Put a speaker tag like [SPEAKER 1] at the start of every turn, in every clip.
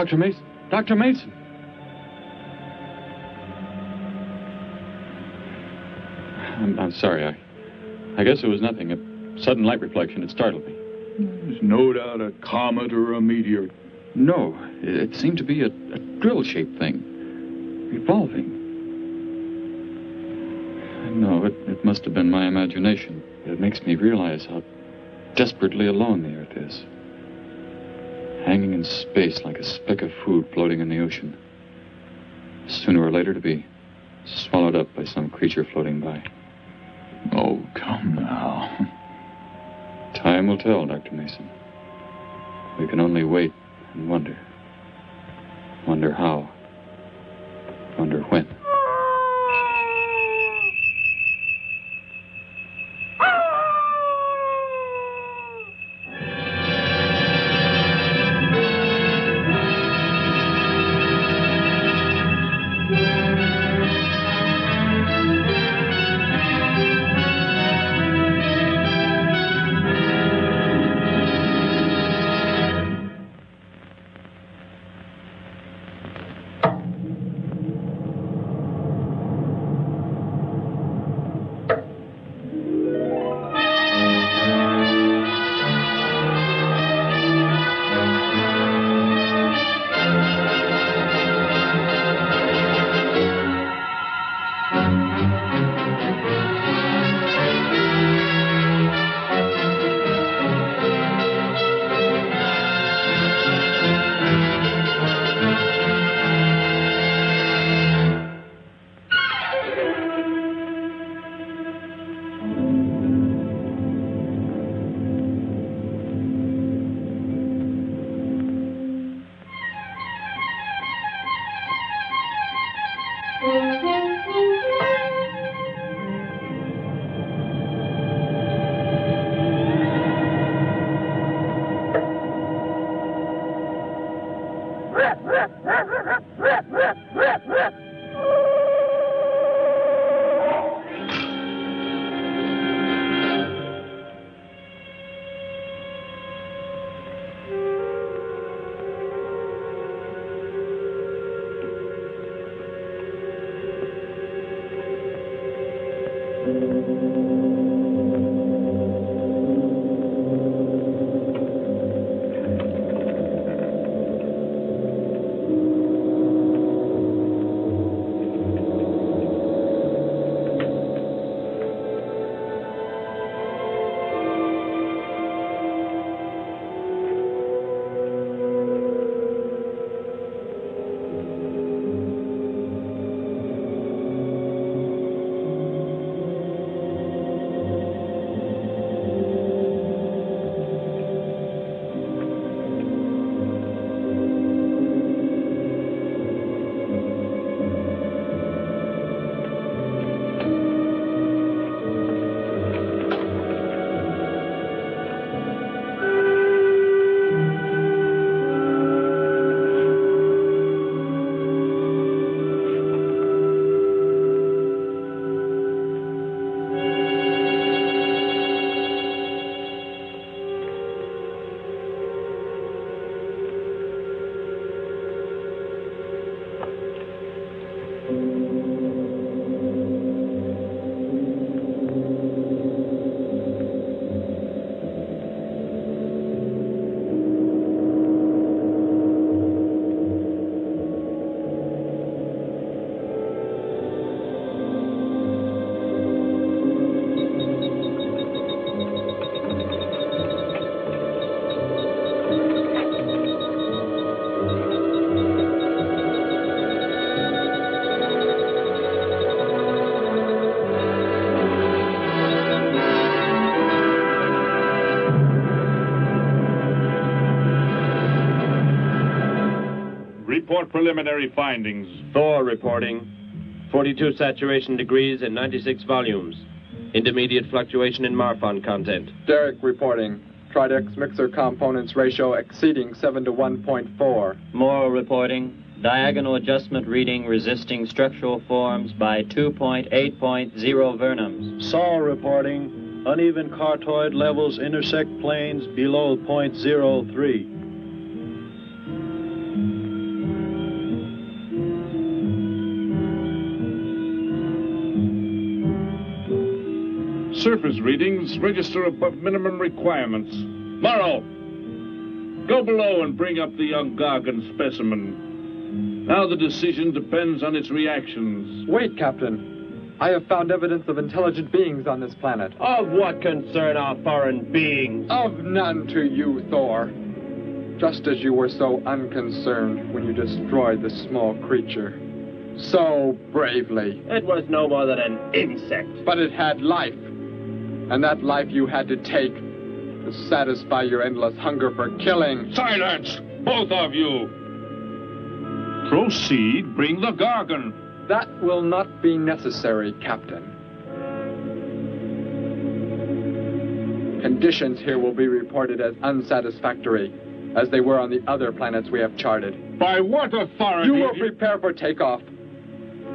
[SPEAKER 1] Dr. Mason! Dr. Mason! I'm sorry. I guess it was nothing. A sudden light reflection. It startled me.
[SPEAKER 2] There's no doubt a comet or a meteor.
[SPEAKER 1] No, it seemed to be a drill-shaped thing, revolving. No, it must have been my imagination. But it makes me realize how desperately alone the Earth is. Hanging in space like a speck of food floating in the ocean. Sooner or later to be swallowed up by some creature floating by.
[SPEAKER 2] Oh, come now.
[SPEAKER 1] Time will tell, Dr. Mason. We can only wait and wonder. Wonder how. Wonder when.
[SPEAKER 3] Report preliminary findings.
[SPEAKER 4] Thor reporting. 42 saturation degrees and 96 volumes. Intermediate fluctuation in Marfan content.
[SPEAKER 5] Derek reporting. Tridex mixer components ratio exceeding 7 to 1.4.
[SPEAKER 6] Morrow reporting. Diagonal adjustment reading resisting structural forms by 2.8.0 vernums.
[SPEAKER 7] Saul reporting. Uneven cartoid levels intersect planes below .03.
[SPEAKER 2] Surface readings register above minimum requirements. Morrow, go below and bring up the young Gargan specimen. Now the decision depends on its reactions.
[SPEAKER 5] Wait, Captain. I have found evidence of intelligent beings on this planet.
[SPEAKER 4] Of what concern are foreign beings?
[SPEAKER 5] Of none to you, Thor. Just as you were so unconcerned when you destroyed the small creature. So bravely.
[SPEAKER 4] It was no more than an insect.
[SPEAKER 5] But it had life. And that life you had to take to satisfy your endless hunger for killing.
[SPEAKER 2] Silence, both of you! Proceed, bring the Gargan.
[SPEAKER 5] That will not be necessary, Captain. Conditions here will be reported as unsatisfactory, as they were on the other planets we have charted.
[SPEAKER 2] By what authority?
[SPEAKER 5] You will prepare for takeoff.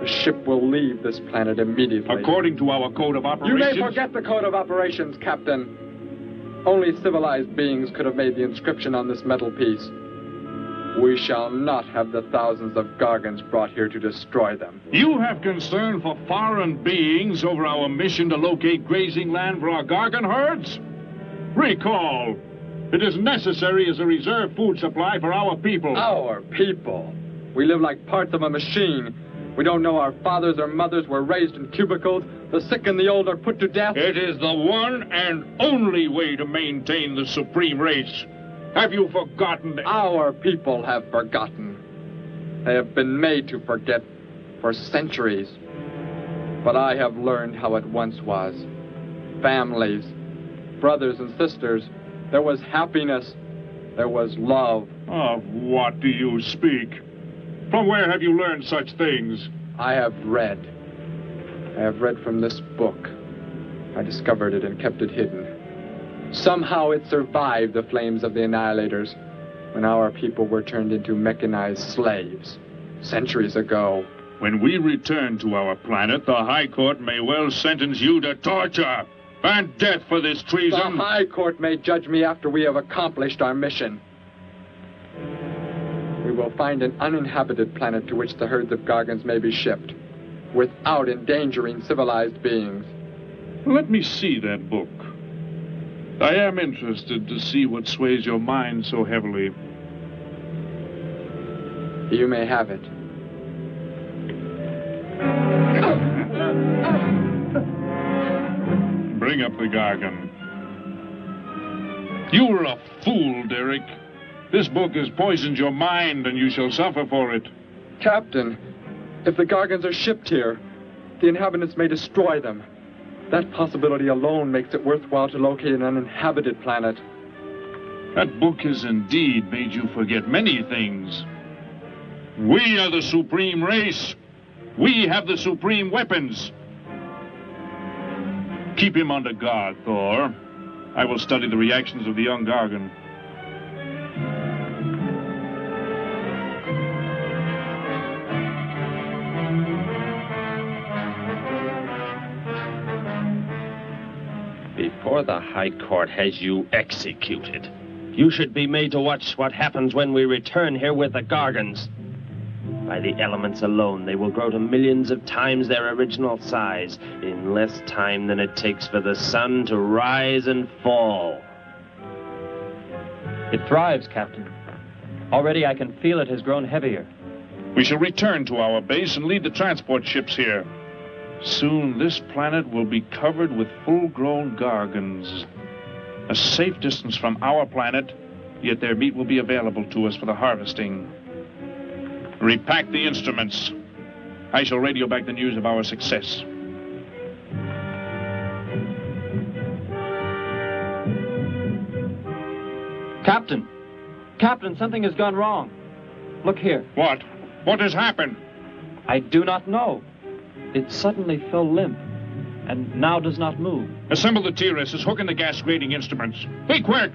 [SPEAKER 5] The ship will leave this planet immediately.
[SPEAKER 2] According to our code of operations...
[SPEAKER 5] You may forget the code of operations, Captain. Only civilized beings could have made the inscription on this metal piece. We shall not have the thousands of Gargans brought here to destroy them.
[SPEAKER 2] You have concern for foreign beings over our mission to locate grazing land for our Gargan herds? Recall, it is necessary as a reserve food supply for our people.
[SPEAKER 5] Our people? We live like parts of a machine. We don't know our fathers or mothers were raised in cubicles. The sick and the old are put to death.
[SPEAKER 2] It is the one and only way to maintain the supreme race. Have you forgotten?
[SPEAKER 5] Our people have forgotten. They have been made to forget for centuries. But I have learned how it once was. Families, brothers and sisters. There was happiness. There was love.
[SPEAKER 2] Of what do you speak? From where have you learned such things?
[SPEAKER 5] I have read. I have read from this book. I discovered it and kept it hidden. Somehow it survived the flames of the Annihilators when our people were turned into mechanized slaves centuries ago.
[SPEAKER 2] When we return to our planet, the High Court may well sentence you to torture and death for this treason.
[SPEAKER 5] The High Court may judge me after we have accomplished our mission. We will find an uninhabited planet to which the herds of Gargans may be shipped, without endangering civilized beings.
[SPEAKER 2] Let me see that book. I am interested to see what sways your mind so heavily.
[SPEAKER 5] You may have it.
[SPEAKER 2] Bring up the Gargan. You were a fool, Derek. This book has poisoned your mind, and you shall suffer for it.
[SPEAKER 5] Captain, if the Gargans are shipped here, the inhabitants may destroy them. That possibility alone makes it worthwhile to locate an uninhabited planet.
[SPEAKER 2] That book has indeed made you forget many things. We are the supreme race. We have the supreme weapons. Keep him under guard, Thor. I will study the reactions of the young Gargan.
[SPEAKER 4] Before the High Court has you executed, you should be made to watch what happens when we return here with the Gargans. By the elements alone, they will grow to millions of times their original size in less time than it takes for the sun to rise and fall.
[SPEAKER 6] It thrives, Captain. Already I can feel it has grown heavier.
[SPEAKER 2] We shall return to our base and lead the transport ships here. Soon this planet will be covered with full-grown Gargans. A safe distance from our planet, yet their meat will be available to us for the harvesting. Repack the instruments. I shall radio back the news of our success.
[SPEAKER 6] Captain! Captain, something has gone wrong. Look here.
[SPEAKER 2] What? What has happened?
[SPEAKER 6] I do not know. It suddenly fell limp, and now does not move.
[SPEAKER 2] Assemble the TRSs, hook in the gas grading instruments. Be quick!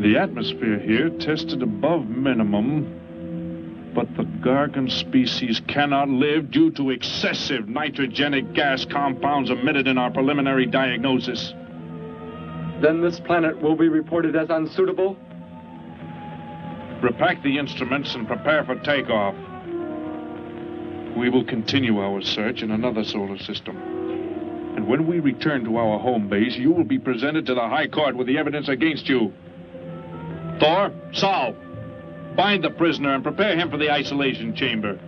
[SPEAKER 2] The atmosphere here tested above minimum. But the Gargan species cannot live due to excessive nitrogenic gas compounds emitted in our preliminary diagnosis.
[SPEAKER 5] Then this planet will be reported as unsuitable?
[SPEAKER 2] Repack the instruments and prepare for takeoff. We will continue our search in another solar system. And when we return to our home base, you will be presented to the High Court with the evidence against you. Thor, Saul, find the prisoner and prepare him for the isolation chamber.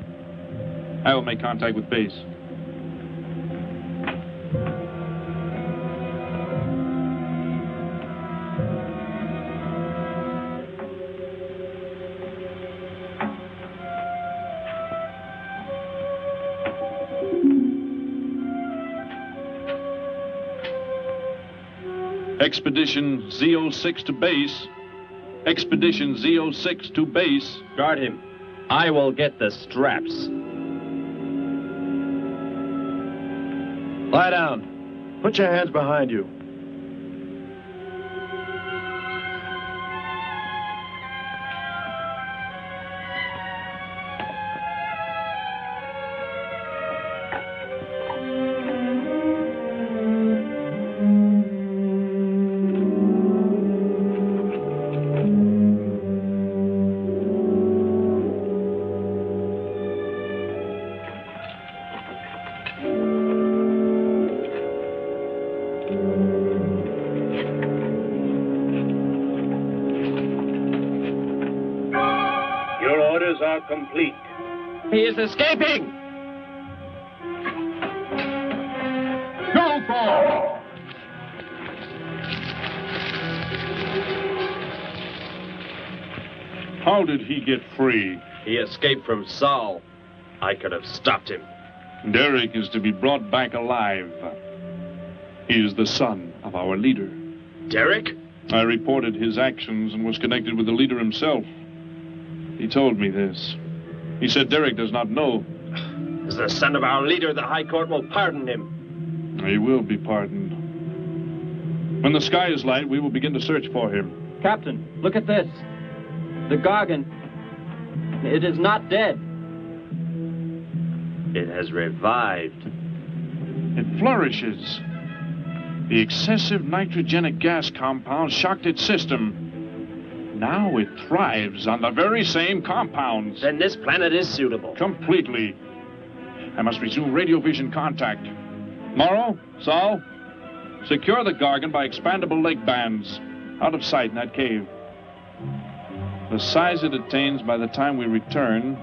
[SPEAKER 2] I will make contact with base. Expedition Z06 to base. Expedition Z06 to base.
[SPEAKER 4] Guard him. I will get the straps.
[SPEAKER 7] Lie down. Put your hands behind you.
[SPEAKER 3] Complete.
[SPEAKER 4] He is escaping!
[SPEAKER 2] Go, Thor! How did he get free?
[SPEAKER 4] He escaped from Saul. I could have stopped him.
[SPEAKER 2] Derek is to be brought back alive. He is the son of our leader.
[SPEAKER 4] Derek?
[SPEAKER 2] I reported his actions and was connected with the leader himself. He told me this. He said Derek does not know.
[SPEAKER 4] As the son of our leader, the High Court will pardon him.
[SPEAKER 2] He will be pardoned. When the sky is light, we will begin to search for him.
[SPEAKER 6] Captain, look at this. The Gargan. It is not dead.
[SPEAKER 4] It has revived.
[SPEAKER 2] It flourishes. The excessive nitrogenic gas compound shocked its system. Now it thrives on the very same compounds.
[SPEAKER 4] Then this planet is suitable.
[SPEAKER 2] Completely. I must resume radio vision contact. Morrow, Saul, secure the Gargan by expandable leg bands. Out of sight in that cave. The size it attains by the time we return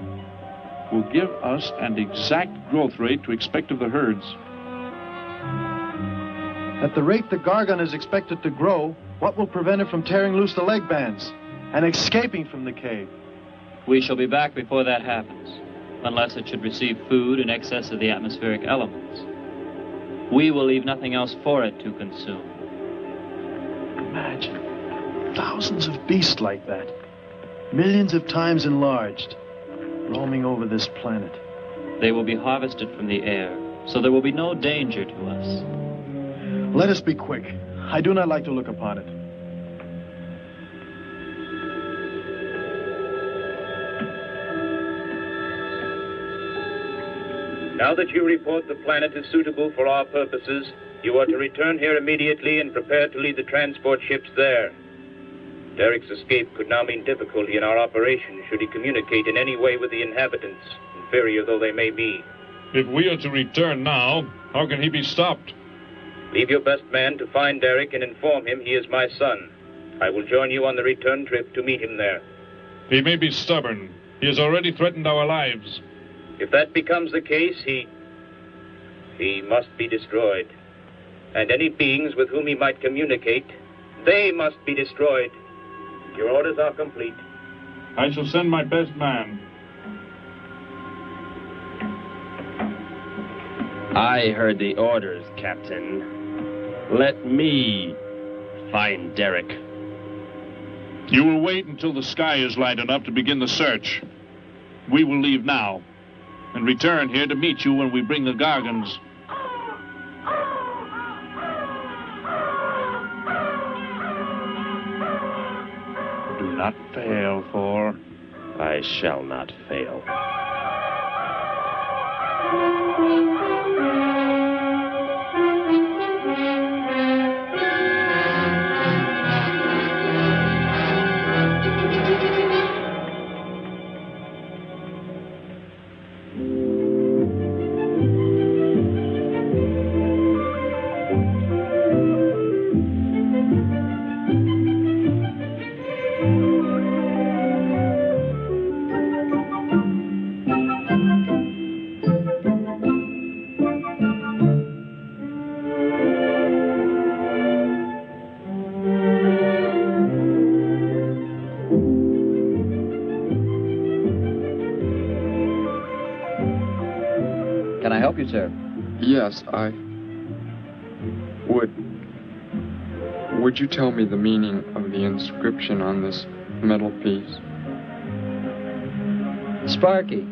[SPEAKER 2] will give us an exact growth rate to expect of the herds.
[SPEAKER 7] At the rate the Gargan is expected to grow, what will prevent it from tearing loose the leg bands and escaping from the cave?
[SPEAKER 6] We shall be back before that happens, unless it should receive food in excess of the atmospheric elements. We will leave nothing else for it to consume.
[SPEAKER 7] Imagine thousands of beasts like that, millions of times enlarged, roaming over this planet.
[SPEAKER 6] They will be harvested from the air, so there will be no danger to us.
[SPEAKER 7] Let us be quick. I do not like to look upon it.
[SPEAKER 3] Now that you report the planet is suitable for our purposes, you are to return here immediately and prepare to lead the transport ships there. Derek's escape could now mean difficulty in our operation should he communicate in any way with the inhabitants, inferior though they may be.
[SPEAKER 2] If we are to return now, how can he be stopped?
[SPEAKER 3] Leave your best man to find Derek and inform him he is my son. I will join you on the return trip to meet him there.
[SPEAKER 2] He may be stubborn. He has already threatened our lives.
[SPEAKER 3] If that becomes the case, he must be destroyed. And any beings with whom he might communicate, they must be destroyed. Your orders are complete.
[SPEAKER 2] I shall send my best man.
[SPEAKER 4] I heard the orders, Captain. Let me find Derek.
[SPEAKER 2] You will wait until the sky is light enough to begin the search. We will leave now and return here to meet you when we bring the Gargans. Do not fail, Thor.
[SPEAKER 4] I shall not fail.
[SPEAKER 8] Can I help you, sir?
[SPEAKER 5] Yes, I would. Would you tell me the meaning of the inscription on this metal piece?
[SPEAKER 8] Sparky,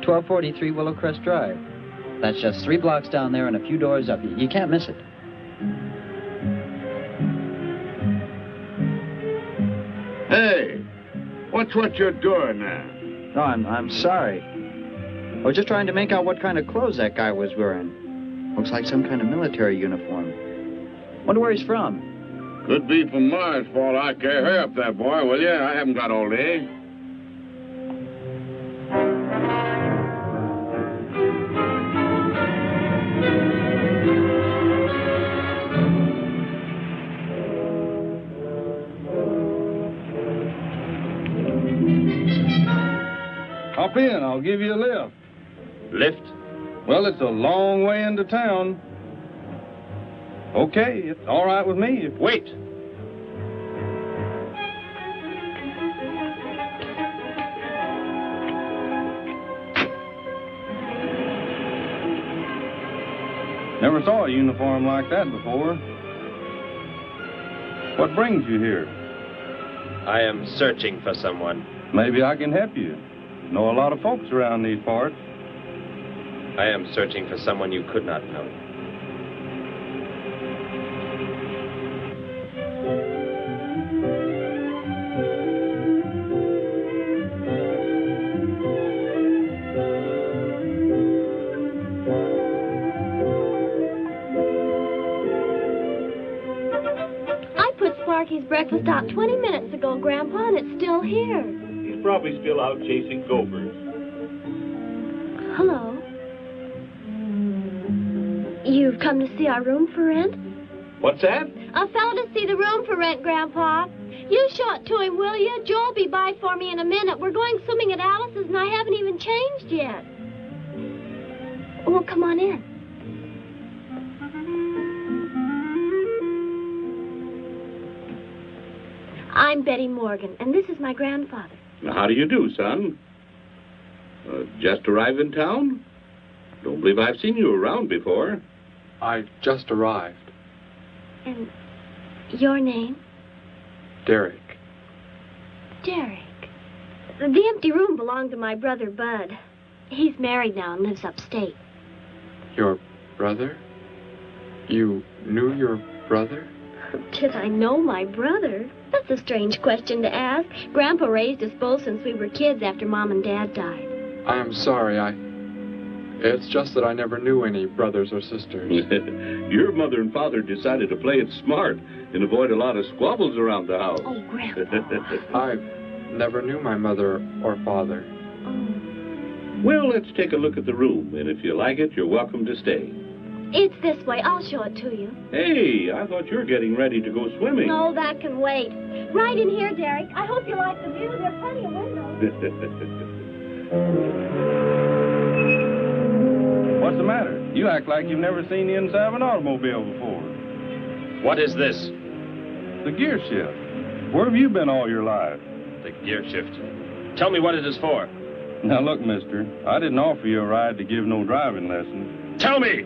[SPEAKER 8] 1243 Willowcrest Drive. That's just 3 blocks down there and a few doors up. You can't miss it.
[SPEAKER 9] Hey, what's what you're doing there?
[SPEAKER 8] No, I'm sorry. I was just trying to make out what kind of clothes that guy was wearing. Looks like some kind of military uniform. Wonder where he's from.
[SPEAKER 9] Could be from Mars, for all I care. Hurry up there, boy, will you? I haven't got all day.
[SPEAKER 10] Hop in, I'll give you a lift.
[SPEAKER 4] Lift?
[SPEAKER 10] Well, it's a long way into town. Okay, it's all right with me.
[SPEAKER 4] Wait!
[SPEAKER 10] Never saw a uniform like that before. What brings you here?
[SPEAKER 4] I am searching for someone.
[SPEAKER 10] Maybe I can help you. Know a lot of folks around these parts.
[SPEAKER 4] I am searching for someone you could not know.
[SPEAKER 11] I put Sparky's breakfast out 20 minutes ago, Grandpa, and it's still here.
[SPEAKER 12] He's probably still out chasing gophers.
[SPEAKER 11] Hello. You've come to see our room for rent?
[SPEAKER 12] What's that?
[SPEAKER 11] A fellow to see the room for rent, Grandpa. You show it to him, will you? Joe'll be by for me in a minute. We're going swimming at Alice's, and I haven't even changed yet. Well, come on in. I'm Betty Morgan, and this is my grandfather.
[SPEAKER 9] How do you do, son? Just arrived in town? Don't believe I've seen you around before.
[SPEAKER 5] I just arrived.
[SPEAKER 11] And your name?
[SPEAKER 5] Derek.
[SPEAKER 11] Derek. The empty room belonged to my brother, Bud. He's married now and lives upstate.
[SPEAKER 5] Your brother? You knew your brother?
[SPEAKER 11] Did I know my brother? That's a strange question to ask. Grandpa raised us both since we were kids after Mom and Dad died.
[SPEAKER 5] I am sorry, It's just that I never knew any brothers or sisters.
[SPEAKER 9] Your mother and father decided to play it smart and avoid a lot of squabbles around the house.
[SPEAKER 11] Oh, Grandpa.
[SPEAKER 5] I never knew my mother or father.
[SPEAKER 11] Oh.
[SPEAKER 9] Well, let's take a look at the room, and if you like it, you're welcome to stay.
[SPEAKER 11] It's this way. I'll show it to you.
[SPEAKER 9] Hey, I thought you were getting ready to go swimming.
[SPEAKER 11] No, that can wait. Right in here, Derek. I hope you like the view. There are plenty of windows.
[SPEAKER 10] What's the matter? You act like you've never seen the inside of an automobile before.
[SPEAKER 4] What is this?
[SPEAKER 10] The gear shift. Where have you been all your life?
[SPEAKER 4] The gear shift. Tell me what it is for.
[SPEAKER 10] Now, look, mister, I didn't offer you a ride to give no driving lessons.
[SPEAKER 4] Tell me!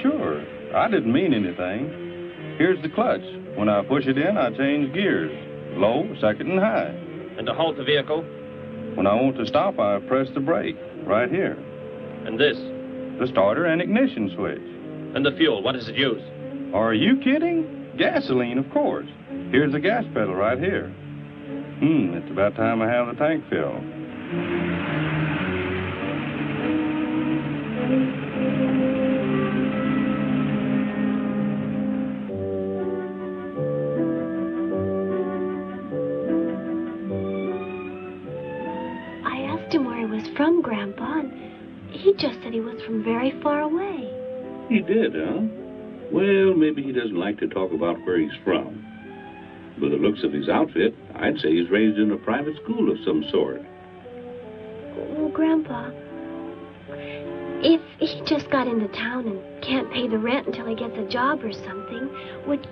[SPEAKER 10] Sure. I didn't mean anything. Here's the clutch. When I push it in, I change gears. Low, second, and high.
[SPEAKER 4] And to halt the vehicle?
[SPEAKER 10] When I want to stop, I press the brake, right here.
[SPEAKER 4] And this?
[SPEAKER 10] The starter and ignition switch.
[SPEAKER 4] And the fuel, what does it use?
[SPEAKER 10] Are you kidding? Gasoline, of course. Here's the gas pedal right here. It's about time I have the tank filled.
[SPEAKER 11] I asked him where he was from, Grandpa, and he just said he was from very far away.
[SPEAKER 9] He did, huh? Well, maybe he doesn't like to talk about where he's from. By the looks of his outfit, I'd say he's raised in a private school of some sort.
[SPEAKER 11] Well, Grandpa, if he just got into town and can't pay the rent until he gets a job or something, would...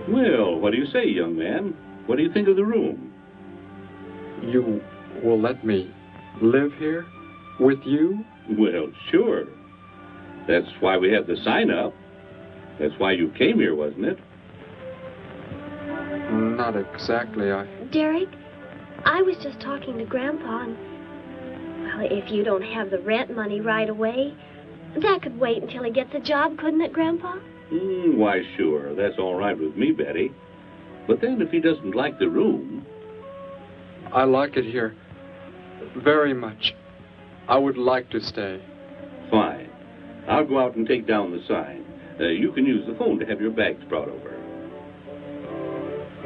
[SPEAKER 9] Well, what do you say, young man? What do you think of the room?
[SPEAKER 5] You will let me live here with you?
[SPEAKER 9] Well, sure. That's why we had the sign up. That's why you came here, wasn't it?
[SPEAKER 5] Not exactly.
[SPEAKER 11] Derek, I was just talking to Grandpa, and... Well, if you don't have the rent money right away, that could wait until he gets a job, couldn't it, Grandpa?
[SPEAKER 9] Why, sure. That's all right with me, Betty. But then if he doesn't like the room...
[SPEAKER 5] I like it here very much. I would like to stay.
[SPEAKER 9] Fine. I'll go out and take down the sign. You can use the phone to have your bags brought over.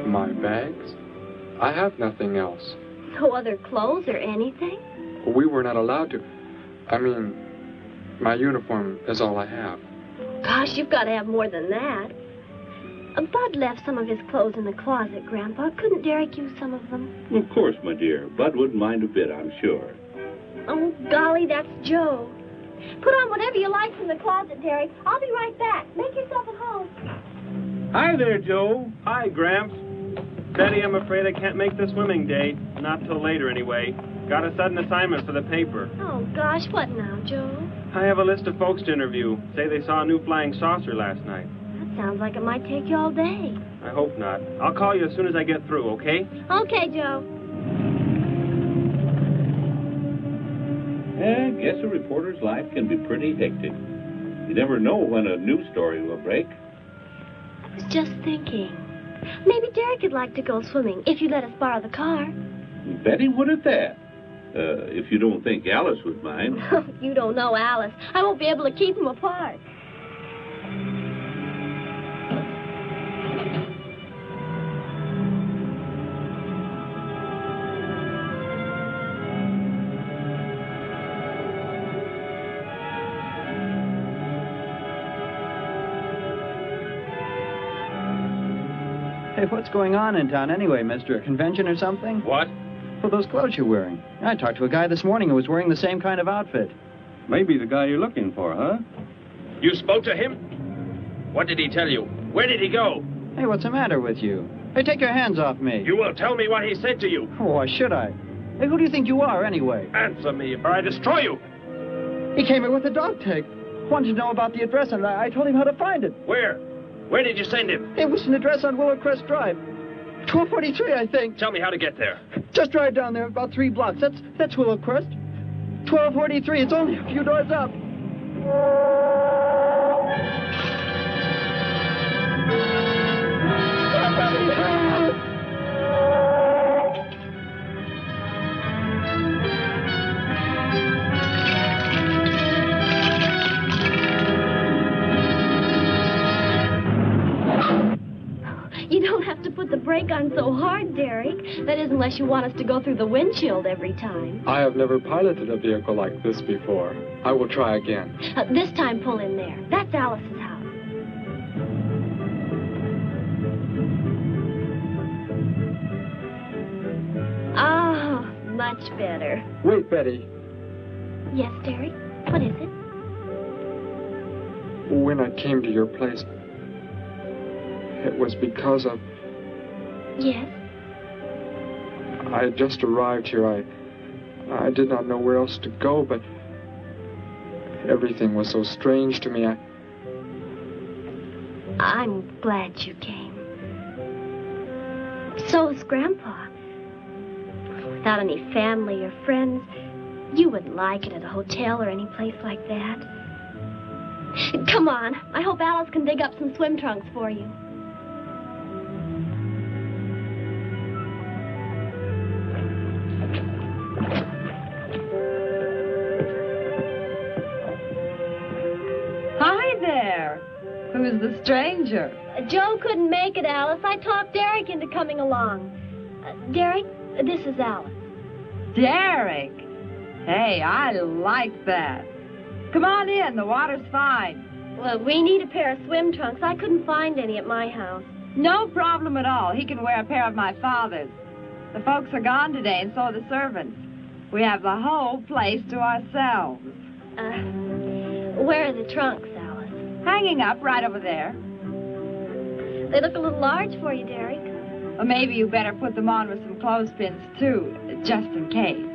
[SPEAKER 5] My bags? I have nothing else.
[SPEAKER 11] No other clothes or anything?
[SPEAKER 5] We were not allowed to. I mean, my uniform is all I have.
[SPEAKER 11] Gosh, you've got to have more than that. Bud left some of his clothes in the closet, Grandpa. Couldn't Derek use some of them?
[SPEAKER 9] Of course, my dear. Bud wouldn't mind a bit, I'm sure.
[SPEAKER 11] Oh, golly, that's Joe. Put on whatever you like from the closet, Derek. I'll be right back. Make yourself at home.
[SPEAKER 12] Hi there, Joe.
[SPEAKER 13] Hi, Gramps. Betty, I'm afraid I can't make the swimming date. Not till later, anyway. Got a sudden assignment for the paper.
[SPEAKER 11] Oh, gosh, what now, Joe?
[SPEAKER 13] I have a list of folks to interview. Say they saw a new flying saucer last night.
[SPEAKER 11] That sounds like it might take you all day.
[SPEAKER 13] I hope not. I'll call you as soon as I get through, okay?
[SPEAKER 11] Okay, Joe.
[SPEAKER 9] I guess a reporter's life can be pretty hectic. You never know when a news story will break.
[SPEAKER 11] I was just thinking. Maybe Derek would like to go swimming if you let us borrow the car.
[SPEAKER 9] Betty would at that. If you don't think Alice would mind.
[SPEAKER 11] You don't know Alice. I won't be able to keep them apart.
[SPEAKER 8] Hey, what's going on in town anyway, mister? A convention or something?
[SPEAKER 4] What?
[SPEAKER 8] For those clothes you're wearing. I talked to a guy this morning who was wearing the same kind of outfit.
[SPEAKER 10] Maybe the guy you're looking for, huh?
[SPEAKER 4] You spoke to him? What did he tell you? Where did he go?
[SPEAKER 8] Hey, what's the matter with you? Hey, take your hands off me.
[SPEAKER 4] You will tell me what he said to you.
[SPEAKER 8] Oh, why should I? Hey, who do you think you are, anyway?
[SPEAKER 4] Answer me, or I destroy you.
[SPEAKER 8] He came here with a dog tag. Wanted to know about the address, and I told him how to find it.
[SPEAKER 4] Where? Where did you send him?
[SPEAKER 8] It was an address on Willow Crest Drive. 1243, I think.
[SPEAKER 4] Tell me how to get there.
[SPEAKER 8] Just drive down there about 3 blocks. That's Willow Crest. 1243. It's only a few doors up.
[SPEAKER 11] You don't have to put the brake on so hard, Derek. That is, unless you want us to go through the windshield every time.
[SPEAKER 5] I have never piloted a vehicle like this before. I will try again.
[SPEAKER 11] This time, pull in there. That's Alice's house. Oh, much better.
[SPEAKER 5] Wait, Betty.
[SPEAKER 11] Yes, Derek? What is it?
[SPEAKER 5] When I came to your place, it was because of...
[SPEAKER 11] Yes?
[SPEAKER 5] I had just arrived here. I did not know where else to go, but everything was so strange to me.
[SPEAKER 11] I'm glad you came. So is Grandpa. Without any family or friends, you wouldn't like it at a hotel or any place like that. Come on. I hope Alice can dig up some swim trunks for you.
[SPEAKER 14] Who's the stranger?
[SPEAKER 11] Joe couldn't make it, Alice. I talked Derek into coming along. Derek, this is Alice.
[SPEAKER 14] Derek? Hey, I like that. Come on in, the water's fine.
[SPEAKER 11] Well, we need a pair of swim trunks. I couldn't find any at my house.
[SPEAKER 14] No problem at all. He can wear a pair of my father's. The folks are gone today, and so are the servants. We have the whole place to ourselves.
[SPEAKER 11] Where are the trunks, Alice?
[SPEAKER 14] Hanging up right over there.
[SPEAKER 11] They look a little large for you, Derek.
[SPEAKER 14] Well, maybe you better put them on with some clothespins, too, just in case.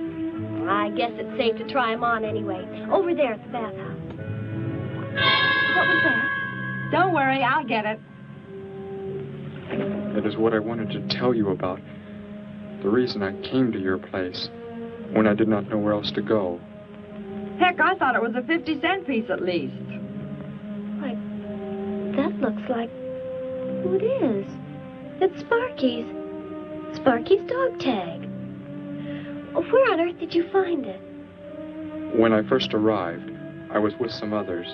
[SPEAKER 11] I guess it's safe to try them on anyway. Over there at the bathhouse. What was that?
[SPEAKER 14] Don't worry, I'll get it.
[SPEAKER 5] It is what I wanted to tell you about. The reason I came to your place when I did not know where else to go.
[SPEAKER 14] Heck, I thought it was a 50-cent piece at least.
[SPEAKER 11] Why, that looks like... Who it is? It's Sparky's. Sparky's dog tag. Where on earth did you find it?
[SPEAKER 5] When I first arrived, I was with some others.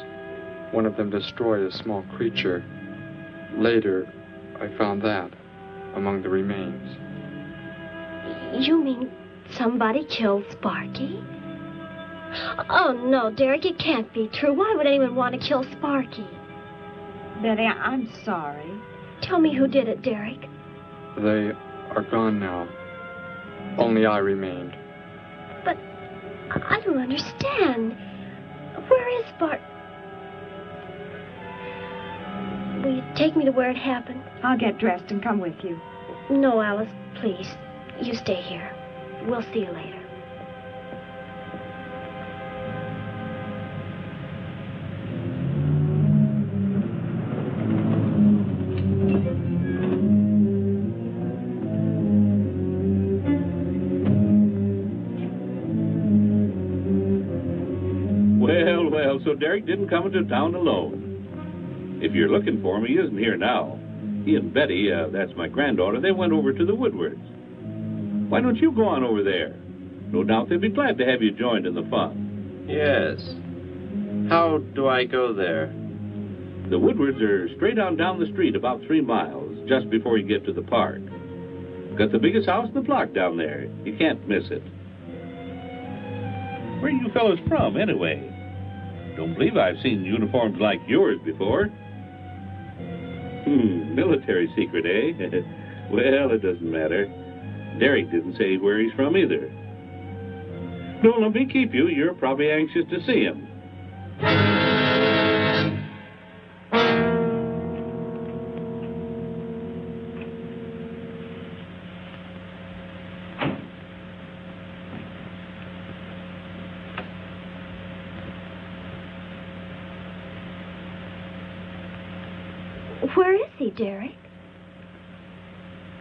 [SPEAKER 5] One of them destroyed a small creature. Later, I found that among the remains.
[SPEAKER 11] You mean somebody killed Sparky? Oh, no, Derek, it can't be true. Why would anyone want to kill Sparky?
[SPEAKER 14] Betty, I'm sorry.
[SPEAKER 11] Tell me who did it, Derek.
[SPEAKER 5] They are gone now. Only I remained.
[SPEAKER 11] But I don't understand. Where is Sparky? Will you take me to where it happened?
[SPEAKER 14] I'll get dressed and come with you.
[SPEAKER 11] No, Alice, please. You stay here. We'll see you later.
[SPEAKER 9] Well, so Derek didn't come into town alone. If you're looking for him, he isn't here now. He and Betty, that's my granddaughter, they went over to the Woodwards. Why don't you go on over there? No doubt they'd be glad to have you joined in the fun.
[SPEAKER 15] Yes. How do I go there?
[SPEAKER 9] The Woodwards are straight on down the street about 3 miles, just before you get to the park. Got the biggest house in the block down there. You can't miss it. Where are you fellas from, anyway? Don't believe I've seen uniforms like yours before. Military secret, eh? Well, it doesn't matter. Derek didn't say where he's from either. Don't let me keep you. You're probably anxious to see him.
[SPEAKER 11] Where is he, Derek?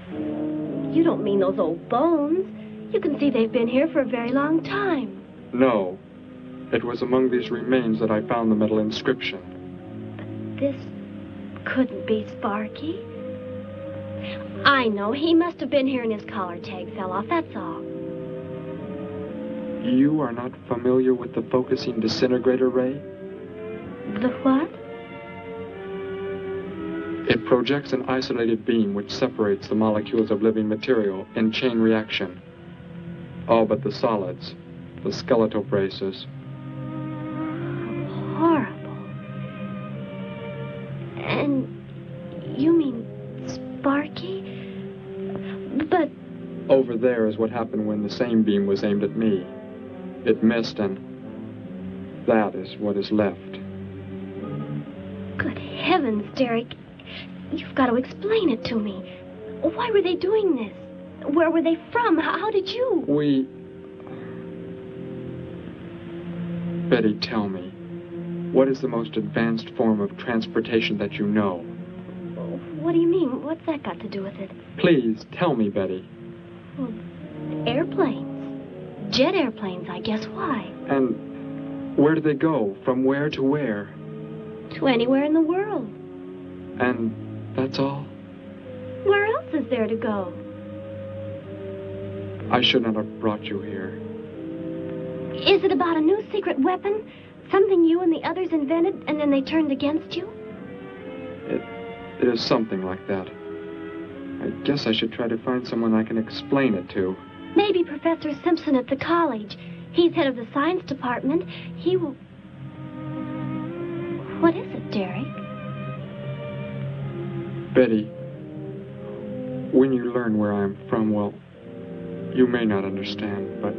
[SPEAKER 11] You don't mean those old bones. You can see they've been here for a very long time.
[SPEAKER 5] No. It was among these remains that I found the metal inscription.
[SPEAKER 11] But this couldn't be Sparky. I know. He must have been here and his collar tag fell off, that's all.
[SPEAKER 5] You are not familiar with the focusing disintegrator ray?
[SPEAKER 11] The what?
[SPEAKER 5] It projects an isolated beam which separates the molecules of living material in chain reaction. All but the solids, the skeletal braces.
[SPEAKER 11] Horrible. And you mean Sparky? But...
[SPEAKER 5] Over there is what happened when the same beam was aimed at me. It missed, and that is what is left.
[SPEAKER 11] Good heavens, Derek. You've got to explain it to me. Why were they doing this? Where were they from? How did you...
[SPEAKER 5] Betty, tell me. What is the most advanced form of transportation that you know?
[SPEAKER 11] What do you mean? What's that got to do with it?
[SPEAKER 5] Please, tell me, Betty.
[SPEAKER 11] Well, airplanes. Jet airplanes, I guess. Why?
[SPEAKER 5] And where do they go? From where to where?
[SPEAKER 11] To anywhere in the world.
[SPEAKER 5] And that's all?
[SPEAKER 11] Where else is there to go?
[SPEAKER 5] I should not have brought you here.
[SPEAKER 11] Is it about a new secret weapon? Something you and the others invented and then they turned against you?
[SPEAKER 5] It is something like that. I guess I should try to find someone I can explain it to.
[SPEAKER 11] Maybe Professor Simpson at the college. He's head of the science department. He will... What is it, Derek?
[SPEAKER 5] Betty, when you learn where I'm from, well, you may not understand, but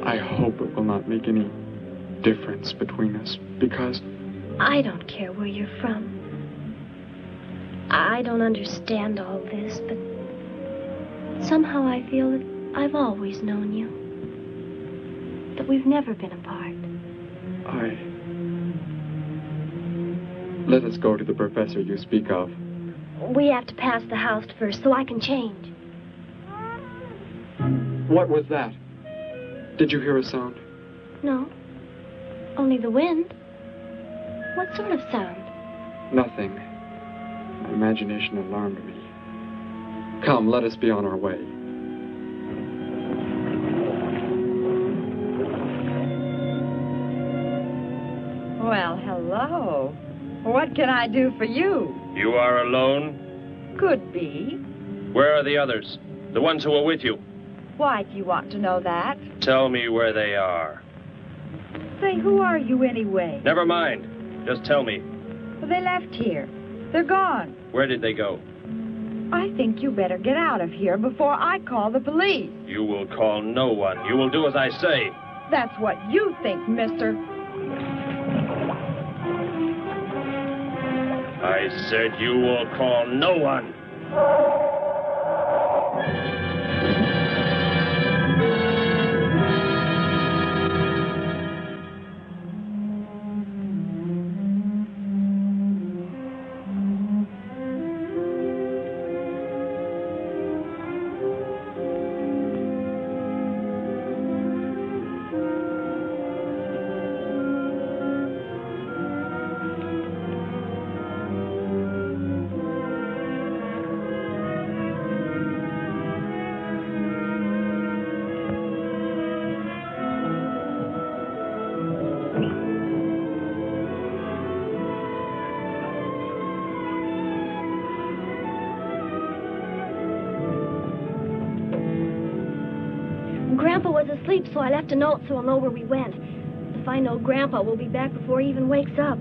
[SPEAKER 5] I hope it will not make any difference between us, because...
[SPEAKER 11] I don't care where you're from. I don't understand all this, but somehow I feel that I've always known you. That we've never been apart.
[SPEAKER 5] Let us go to the professor you speak of.
[SPEAKER 11] We have to pass the house first so I can change.
[SPEAKER 5] What was that? Did you hear a sound?
[SPEAKER 11] No. Only the wind. What sort of sound?
[SPEAKER 5] Nothing. My imagination alarmed me. Come, let us be on our way.
[SPEAKER 14] Well, hello. What can I do for you?
[SPEAKER 4] You are alone?
[SPEAKER 14] Could be.
[SPEAKER 4] Where are the others? The ones who were with you?
[SPEAKER 14] Why do you want to know that?
[SPEAKER 4] Tell me where they are.
[SPEAKER 14] Say, who are you anyway?
[SPEAKER 4] Never mind. Just tell me.
[SPEAKER 14] Well, they left here. They're gone.
[SPEAKER 4] Where did they go?
[SPEAKER 14] I think you better get out of here before I call the police.
[SPEAKER 4] You will call no one. You will do as I say.
[SPEAKER 14] That's what you think, mister.
[SPEAKER 4] I said you will call no one.
[SPEAKER 11] Grandpa was asleep, so I left a note so I'll know where we went. If I know Grandpa, we'll be back before he even wakes up.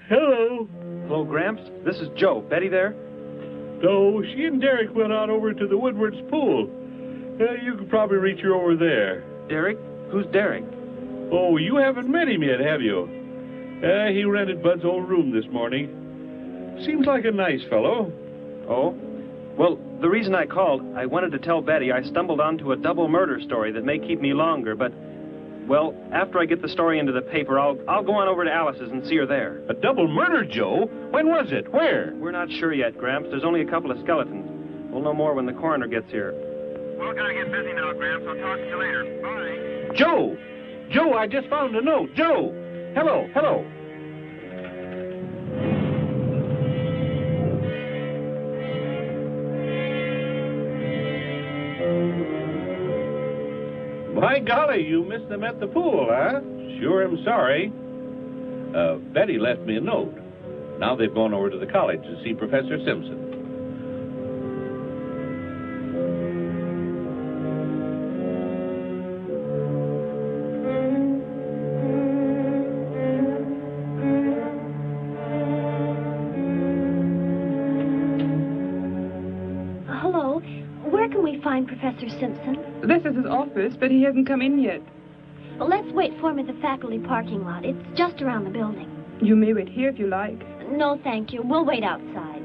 [SPEAKER 12] Hello.
[SPEAKER 13] Hello, Gramps. This is Joe. Betty there?
[SPEAKER 12] No, she and Derek went out over to the Woodward's pool. You could probably reach her over there.
[SPEAKER 13] Derek? Who's Derek?
[SPEAKER 12] Oh, you haven't met him yet, have you? He rented Bud's old room this morning. Seems like a nice fellow.
[SPEAKER 13] Oh? Well, the reason I called, I wanted to tell Betty I stumbled onto a double murder story that may keep me longer, but, well, after I get the story into the paper, I'll go on over to Alice's and see her there.
[SPEAKER 12] A double murder, Joe? When was it? Where?
[SPEAKER 13] We're not sure yet, Gramps. There's only a couple of skeletons. We'll know more when the coroner gets here.
[SPEAKER 16] Well, gotta get busy now, Gramps. I'll talk to you later. Bye.
[SPEAKER 12] Joe! Joe, I just found a note. Joe! Hello, hello. By golly, you missed them at the pool, huh? Sure am sorry. Betty left me a note. Now they've gone over to the college to see Professor Simpson.
[SPEAKER 11] Hello. Where can we find Professor Simpson?
[SPEAKER 17] This is his office, but he hasn't come in yet.
[SPEAKER 11] Well, let's wait for him at the faculty parking lot. It's just around the building.
[SPEAKER 17] You may wait here if you like.
[SPEAKER 11] No, thank you. We'll wait outside.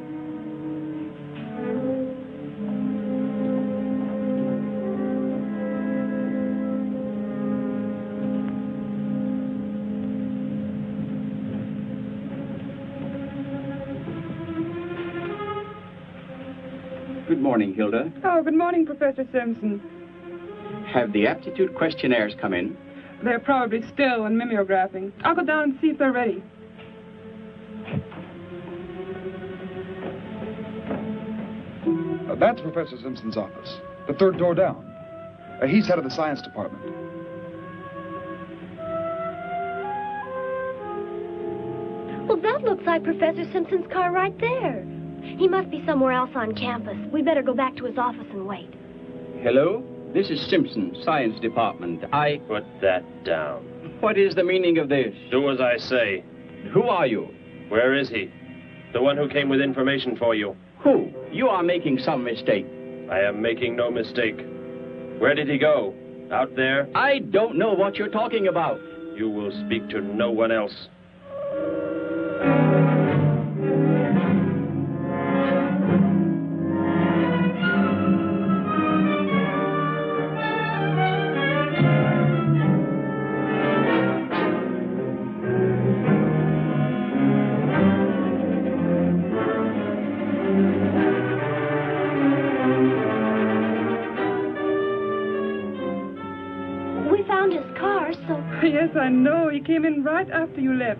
[SPEAKER 18] Good morning, Hilda.
[SPEAKER 17] Oh, good morning, Professor Simpson.
[SPEAKER 18] Have the aptitude questionnaires come in?
[SPEAKER 17] They're probably still in mimeographing. I'll go down and see if they're ready.
[SPEAKER 19] That's Professor Simpson's office. The third door down. He's head of the science department.
[SPEAKER 11] Well, that looks like Professor Simpson's car right there. He must be somewhere else on campus. We better go back to his office and wait.
[SPEAKER 18] Hello? This is Simpson, science department.
[SPEAKER 4] Put that down.
[SPEAKER 18] What is the meaning of this?
[SPEAKER 4] Do as I say.
[SPEAKER 18] Who are you?
[SPEAKER 4] Where is he? The one who came with information for you.
[SPEAKER 18] Who? You are making some mistake.
[SPEAKER 4] I am making no mistake. Where did he go? Out there?
[SPEAKER 18] I don't know what you're talking about.
[SPEAKER 4] You will speak to no one else.
[SPEAKER 17] Yes, I know. He came in right after you left.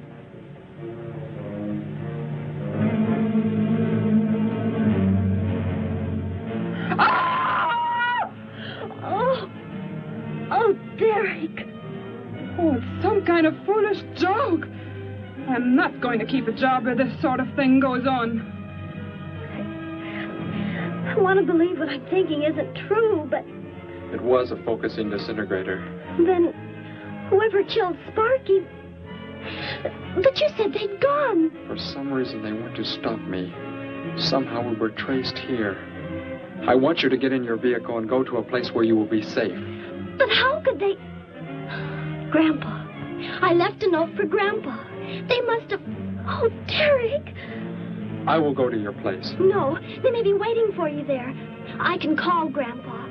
[SPEAKER 11] Ah! Oh, Derek.
[SPEAKER 17] Oh, it's some kind of foolish joke. I'm not going to keep a job where this sort of thing goes on.
[SPEAKER 11] I want to believe what I'm thinking isn't true, but...
[SPEAKER 5] It was a focusing disintegrator.
[SPEAKER 11] Then whoever killed Sparky... But you said they'd gone.
[SPEAKER 5] For some reason, they want to stop me. Somehow we were traced here. I want you to get in your vehicle and go to a place where you will be safe.
[SPEAKER 11] But how could they... Grandpa. I left a note for Grandpa. They must have... Oh, Derek.
[SPEAKER 5] I will go to your place.
[SPEAKER 11] No, they may be waiting for you there. I can call Grandpa.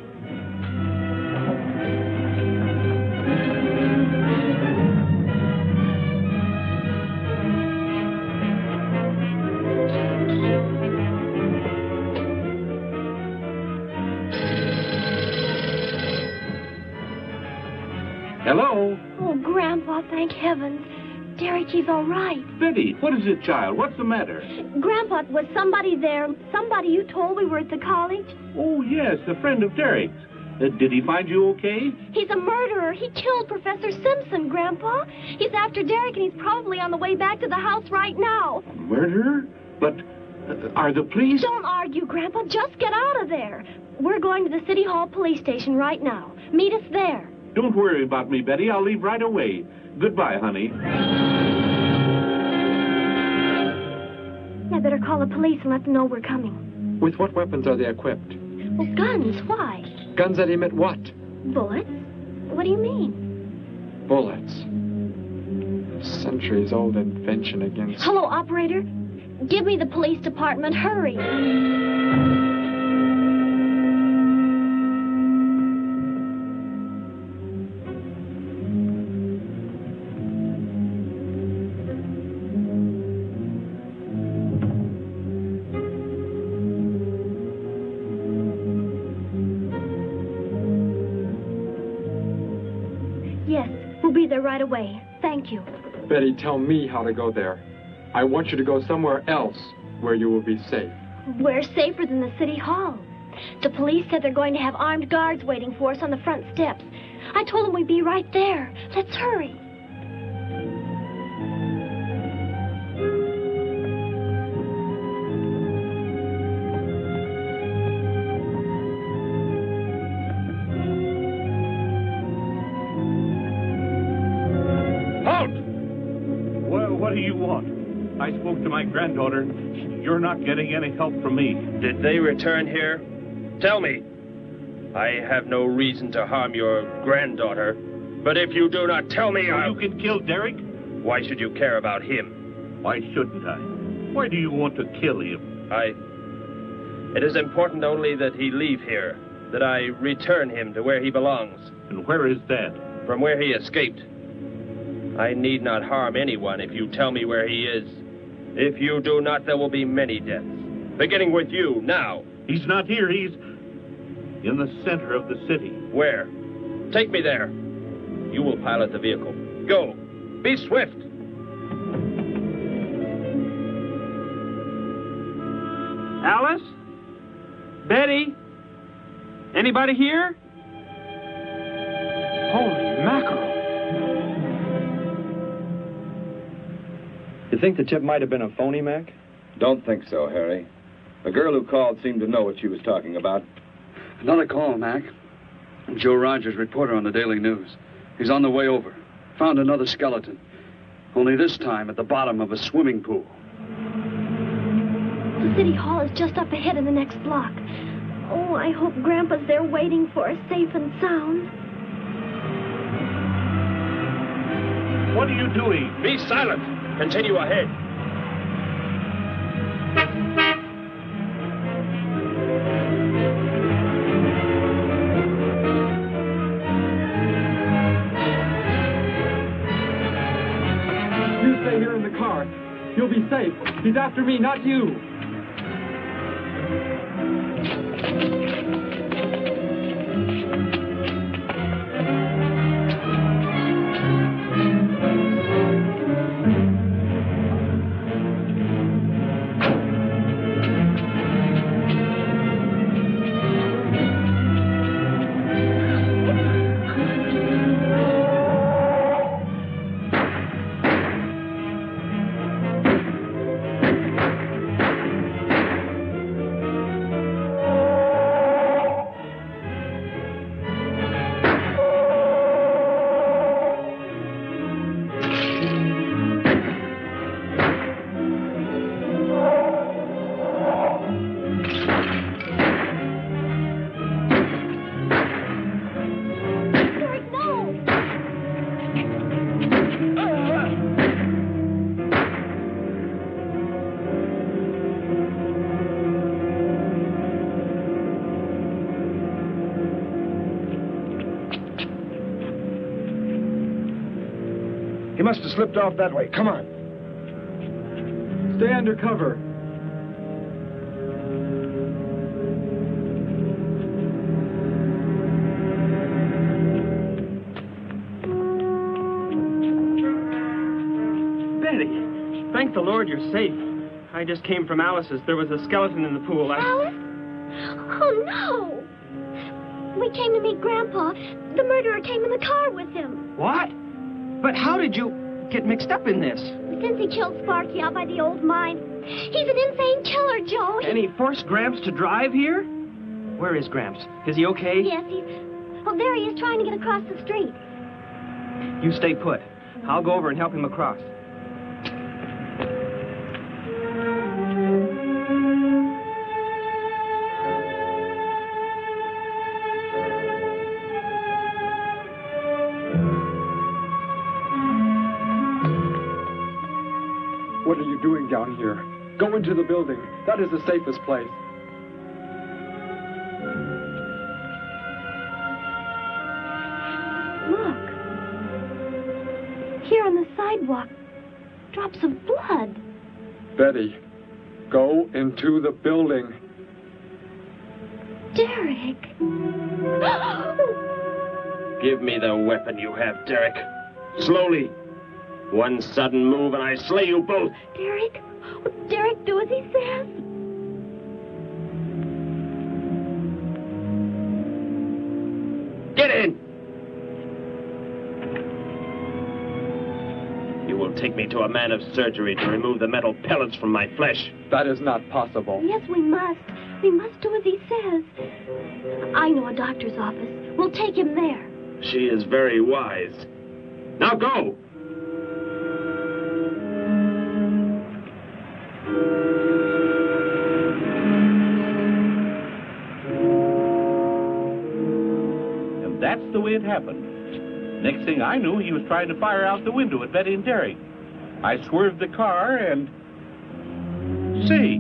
[SPEAKER 12] Hello?
[SPEAKER 11] Oh, Grandpa, thank heavens. Derek, he's all right.
[SPEAKER 12] Betty, what is it, child? What's the matter?
[SPEAKER 11] Grandpa, was somebody there? Somebody you told we were at the college?
[SPEAKER 12] Oh, yes, a friend of Derek's. Did he find you okay?
[SPEAKER 11] He's a murderer. He killed Professor Simpson, Grandpa. He's after Derek, and he's probably on the way back to the house right now.
[SPEAKER 12] A murderer? But are the police...
[SPEAKER 11] Don't argue, Grandpa. Just get out of there. We're going to the City Hall police station right now. Meet us there.
[SPEAKER 12] Don't worry about me, Betty. I'll leave right away. Goodbye, honey.
[SPEAKER 11] I better call the police and let them know we're coming.
[SPEAKER 5] With what weapons are they equipped?
[SPEAKER 11] Well, guns. Why?
[SPEAKER 5] Guns that emit what?
[SPEAKER 11] Bullets. What do you mean?
[SPEAKER 5] Bullets. A centuries-old invention against...
[SPEAKER 11] Hello, operator. Give me the police department. Hurry. We'll be there right away. Thank you.
[SPEAKER 5] Betty, tell me how to go there. I want you to go somewhere else where you will be safe.
[SPEAKER 11] We're safer than the City Hall. The police said they're going to have armed guards waiting for us on the front steps. I told them we'd be right there. Let's hurry.
[SPEAKER 12] What do you want? I spoke to my granddaughter. You're not getting any help from me.
[SPEAKER 4] Did they return here? Tell me. I have no reason to harm your granddaughter, but if you do not tell me,
[SPEAKER 12] You can kill Derek?
[SPEAKER 4] Why should you care about him?
[SPEAKER 12] Why shouldn't I? Why do you want to kill him?
[SPEAKER 4] It is important only that he leave here, that I return him to where he belongs.
[SPEAKER 12] And where is that?
[SPEAKER 4] From where he escaped. I need not harm anyone if you tell me where he is. If you do not, there will be many deaths. Beginning with you, now.
[SPEAKER 12] He's not here. He's in the center of the city.
[SPEAKER 4] Where? Take me there. You will pilot the vehicle. Go. Be swift.
[SPEAKER 13] Alice? Betty? Anybody here? Holy mackerel.
[SPEAKER 10] You think the tip might have been a phony, Mac?
[SPEAKER 20] Don't think so, Harry. The girl who called seemed to know what she was talking about.
[SPEAKER 21] Another call, Mac. Joe Rogers, reporter on the Daily News. He's on the way over. Found another skeleton. Only this time at the bottom of a swimming pool.
[SPEAKER 11] The city hall is just up ahead in the next block. Oh, I hope Grandpa's there waiting for us safe and sound.
[SPEAKER 2] What are you doing?
[SPEAKER 4] Be silent. Continue ahead.
[SPEAKER 5] You stay here in the car. You'll be safe. He's after me, not you.
[SPEAKER 10] He must have slipped off that way. Come on.
[SPEAKER 5] Stay under cover.
[SPEAKER 13] Betty, thank the Lord you're safe. I just came from Alice's. There was a skeleton in the pool.
[SPEAKER 11] Alice? Oh, no. We came to meet Grandpa. The murderer came in the car with him.
[SPEAKER 13] What? But how did you get mixed up in this?
[SPEAKER 11] Since he killed Sparky out by the old mine. He's an insane killer, Joe.
[SPEAKER 13] And he forced Gramps to drive here? Where is Gramps? Is he okay?
[SPEAKER 11] Yes, he's... Oh, there he is trying to get across the street.
[SPEAKER 13] You stay put. I'll go over and help him across.
[SPEAKER 5] What are you doing down here? Go into the building. That is the safest place.
[SPEAKER 11] Look. Here on the sidewalk. Drops of blood.
[SPEAKER 5] Betty, go into the building.
[SPEAKER 11] Derek.
[SPEAKER 4] Give me the weapon you have, Derek. Slowly. One sudden move and I slay you both.
[SPEAKER 11] Derek? Derek, do as he says.
[SPEAKER 4] Get in! You will take me to a man of surgery to remove the metal pellets from my flesh.
[SPEAKER 5] That is not possible.
[SPEAKER 11] Yes, we must. We must do as he says. I know a doctor's office. We'll take him there.
[SPEAKER 4] She is very wise. Now go!
[SPEAKER 12] That's the way it happened. Next thing I knew, he was trying to fire out the window at Betty and Derek. I swerved the car and... Say,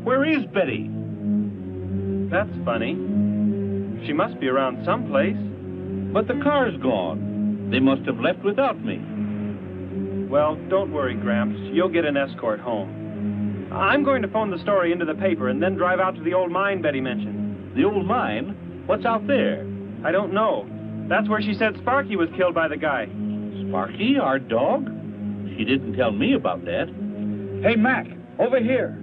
[SPEAKER 12] where is Betty?
[SPEAKER 13] That's funny. She must be around someplace.
[SPEAKER 12] But the car's gone. They must have left without me.
[SPEAKER 13] Well, don't worry, Gramps. You'll get an escort home. I'm going to phone the story into the paper and then drive out to the old mine Betty mentioned.
[SPEAKER 12] The old mine? What's out there?
[SPEAKER 13] I don't know. That's where she said Sparky was killed by the guy.
[SPEAKER 12] Sparky, our dog? She didn't tell me about that.
[SPEAKER 10] Hey, Mac, over here.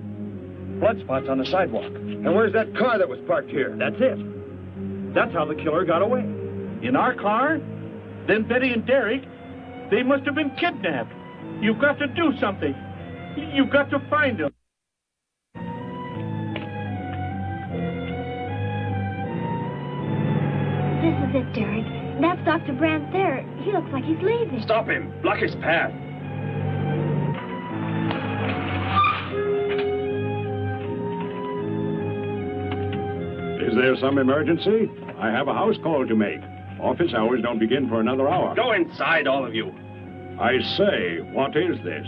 [SPEAKER 1] Blood spots on the sidewalk.
[SPEAKER 20] And where's that car that was parked here?
[SPEAKER 1] That's it. That's how the killer got away.
[SPEAKER 12] In our car? Then Betty and Derek, they must have been kidnapped. You've got to do something. You've got to find them.
[SPEAKER 11] This is it, Derek. That's Dr. Brandt there. He looks like he's leaving.
[SPEAKER 4] Stop him! Block his path!
[SPEAKER 22] Is there some emergency? I have a house call to make. Office hours don't begin for another hour.
[SPEAKER 4] Go inside, all of you.
[SPEAKER 22] I say, what is this?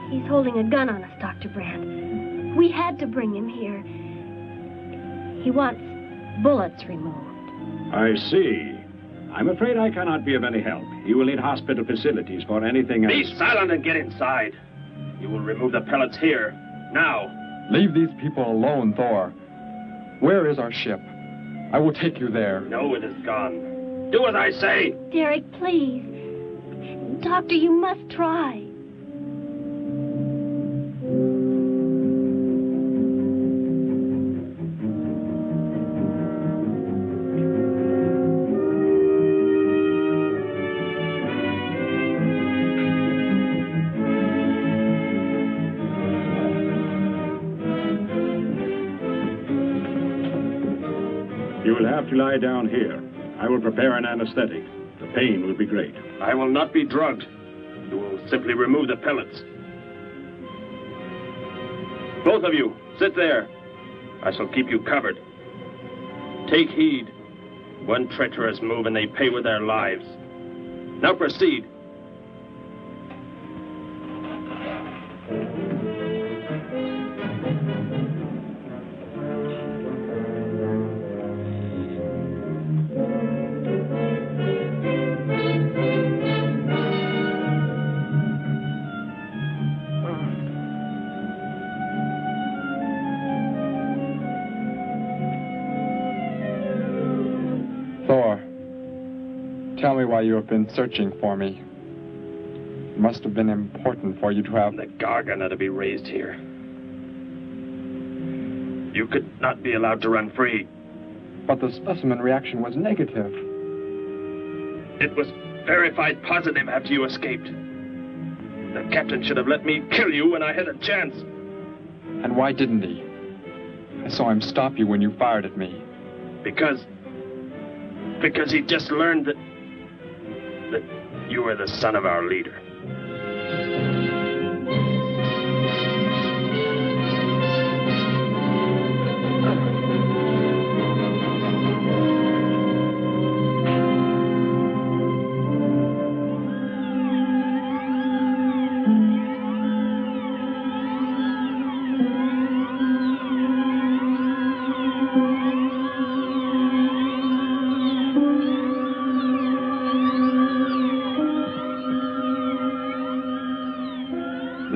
[SPEAKER 11] He's holding a gun on us, Dr. Brandt. We had to bring him here. He wants bullets removed.
[SPEAKER 22] I see. I'm afraid I cannot be of any help. You will need hospital facilities for anything else.
[SPEAKER 4] Be silent and get inside. You will remove the pellets here, now.
[SPEAKER 5] Leave these people alone, Thor. Where is our ship? I will take you there.
[SPEAKER 4] No, it is gone. Do as I say.
[SPEAKER 11] Derek, please. Doctor, you must try.
[SPEAKER 22] You will have to lie down here. I will prepare an anesthetic. The pain will be great.
[SPEAKER 4] I will not be drugged. You will simply remove the pellets. Both of you, sit there. I shall keep you covered. Take heed. One treacherous move and they pay with their lives. Now proceed.
[SPEAKER 5] Tell me why you have been searching for me. It must have been important for you to have...
[SPEAKER 4] The Gargant are to be raised here. You could not be allowed to run free.
[SPEAKER 5] But the specimen reaction was negative.
[SPEAKER 4] It was verified positive after you escaped. The captain should have let me kill you when I had a chance.
[SPEAKER 5] And why didn't he? I saw him stop you when you fired at me.
[SPEAKER 4] Because he just learned that you were the son of our leader.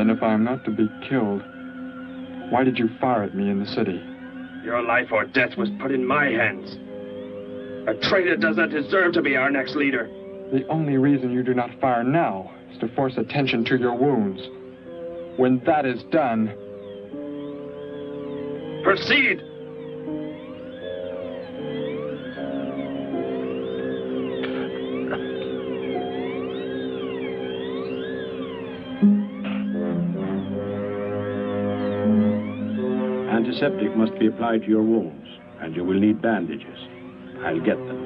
[SPEAKER 5] If I am not to be killed, why did you fire at me in the city?
[SPEAKER 4] Your life or death was put in my hands. A traitor does not deserve to be our next leader.
[SPEAKER 5] The only reason you do not fire now is to force attention to your wounds. When that is done...
[SPEAKER 4] Proceed!
[SPEAKER 22] Antiseptic must be applied to your wounds, and you will need bandages. I'll get them.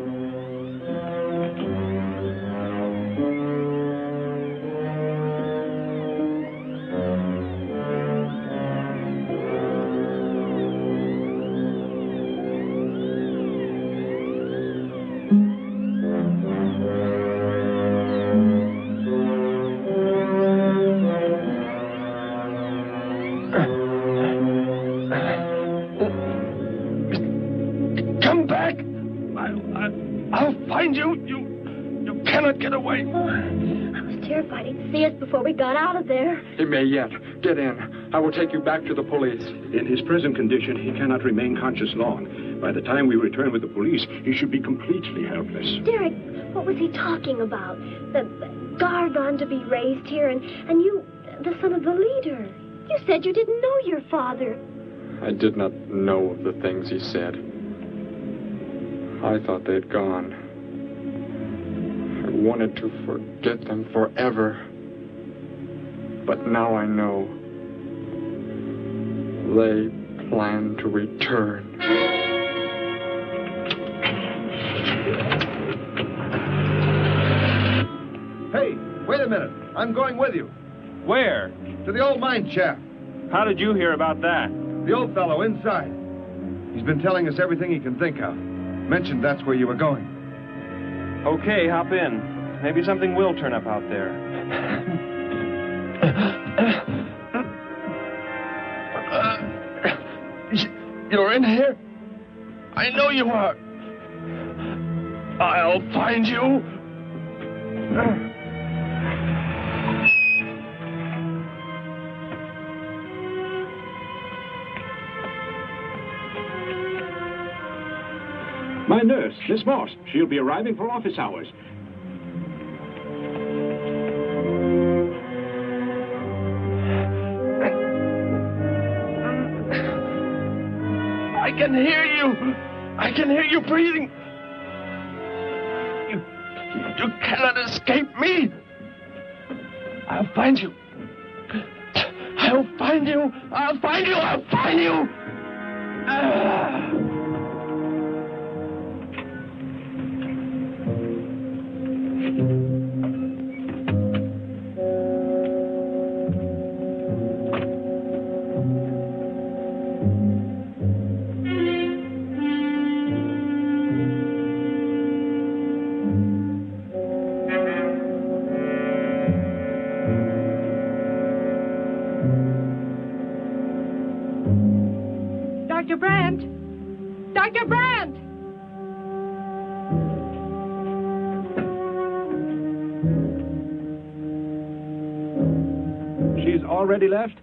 [SPEAKER 11] Before we got out of there.
[SPEAKER 5] He may yet. Get in. I will take you back to the police.
[SPEAKER 22] In his present condition, he cannot remain conscious long. By the time we return with the police, he should be completely helpless.
[SPEAKER 11] Derek, what was he talking about? The Gargant to be raised here, and you, the son of the leader. You said you didn't know your father.
[SPEAKER 5] I did not know of the things he said. I thought they'd gone. I wanted to forget them forever. But now I know. They plan to return.
[SPEAKER 6] Hey, wait a minute. I'm going with you.
[SPEAKER 13] Where?
[SPEAKER 6] To the old mine shaft.
[SPEAKER 13] How did you hear about that?
[SPEAKER 6] The old fellow inside. He's been telling us everything he can think of. Mentioned that's where you were going.
[SPEAKER 13] Okay, hop in. Maybe something will turn up out there.
[SPEAKER 4] You're in here? I know you are. I'll find you.
[SPEAKER 22] My nurse, Miss Moss. She'll be arriving for office hours.
[SPEAKER 4] I can hear you. I can hear you breathing. You cannot escape me. I'll find you. I'll find you. I'll find you. I'll find you.
[SPEAKER 7] Dr. Brandt! Dr. Brandt!
[SPEAKER 22] She's already left?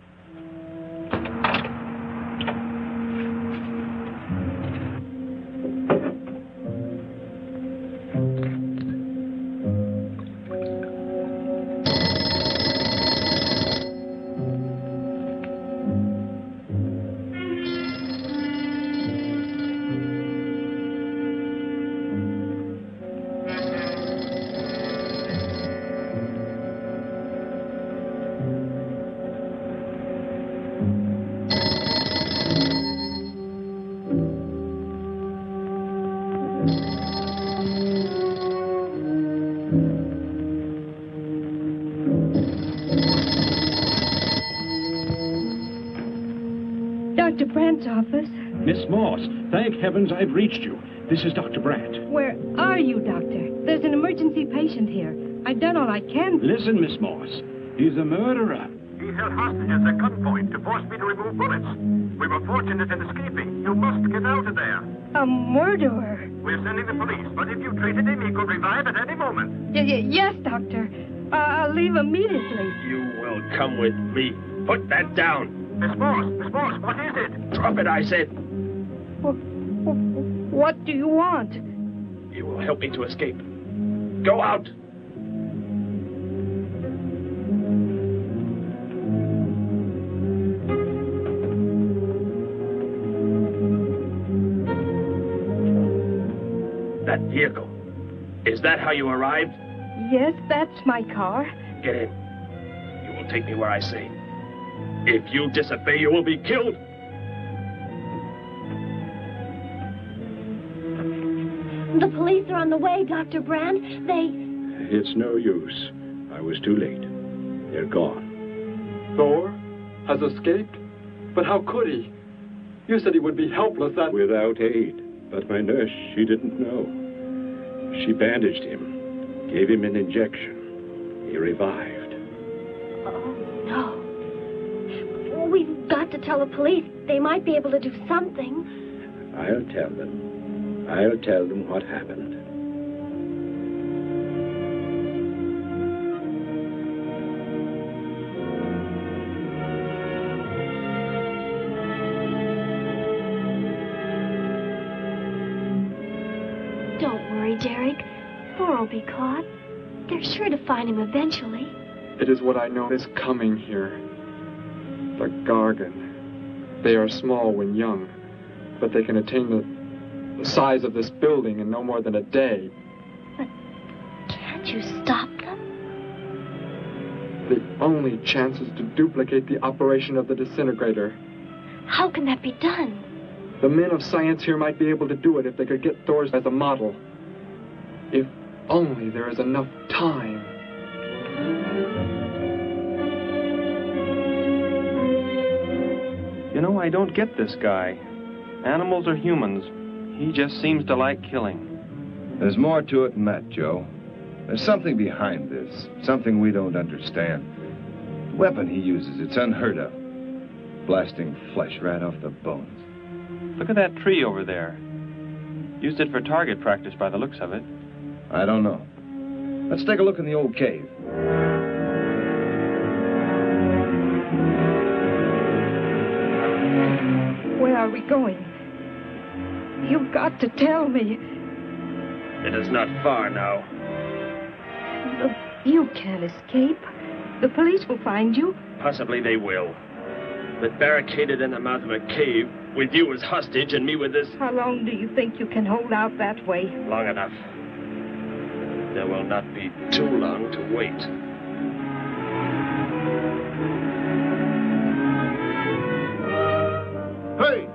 [SPEAKER 7] Dr. Brandt's office.
[SPEAKER 22] Miss Moss, thank heavens I've reached you. This is Dr. Brandt.
[SPEAKER 7] Where are you, Doctor? There's an emergency patient here. I've done all I can.
[SPEAKER 22] Listen, Miss Moss. He's a murderer.
[SPEAKER 16] He held hostages at gunpoint to force me to remove bullets. We were fortunate in escaping. You must get out of there.
[SPEAKER 7] A murderer?
[SPEAKER 16] We're sending the police, but if you treated him, he could revive at any moment.
[SPEAKER 7] Yes, Doctor. I'll leave immediately.
[SPEAKER 4] You will come with me. Put that down.
[SPEAKER 16] Miss Moss, what is it?
[SPEAKER 4] Drop it, I said.
[SPEAKER 7] What do you want?
[SPEAKER 4] You will help me to escape. Go out. That vehicle. Is that how you arrived?
[SPEAKER 7] Yes, that's my car.
[SPEAKER 4] Get in. You will take me where I say. If you disobey, you will be killed.
[SPEAKER 11] The police are on the way, Dr. Brandt.
[SPEAKER 22] It's no use. I was too late. They're gone.
[SPEAKER 5] Thor has escaped? But how could he? You said he would be helpless
[SPEAKER 22] Without aid. But my nurse, she didn't know. She bandaged him, gave him an injection. He revived.
[SPEAKER 11] Oh, no. We've got to tell the police. They might be able to do something.
[SPEAKER 22] I'll tell them. I'll tell them what happened.
[SPEAKER 11] Don't worry, Derek. Thor will be caught. They're sure to find him eventually.
[SPEAKER 5] It is what I know is coming here. The Gargan. They are small when young, but they can attain the size of this building in no more than a day.
[SPEAKER 11] Can't you stop them?
[SPEAKER 5] The only chance is to duplicate the operation of the disintegrator.
[SPEAKER 11] How can that be done?
[SPEAKER 5] The men of science here might be able to do it if they could get Thor's as a model. If only there is enough time.
[SPEAKER 13] You know, I don't get this guy. Animals or humans, he just seems to like killing.
[SPEAKER 6] There's more to it than that, Joe. There's something behind this, something we don't understand. The weapon he uses, it's unheard of. Blasting flesh right off the bones.
[SPEAKER 13] Look at that tree over there. Used it for target practice by the looks of it.
[SPEAKER 6] I don't know. Let's take a look in the old cave.
[SPEAKER 7] Where are we going? You've got to tell me.
[SPEAKER 4] It is not far now.
[SPEAKER 7] Look, you can't escape. The police will find you.
[SPEAKER 4] Possibly they will. But barricaded in the mouth of a cave, with you as hostage and me with this...
[SPEAKER 7] How long do you think you can hold out that way?
[SPEAKER 4] Long enough. There will not be too long to wait.
[SPEAKER 6] Hey!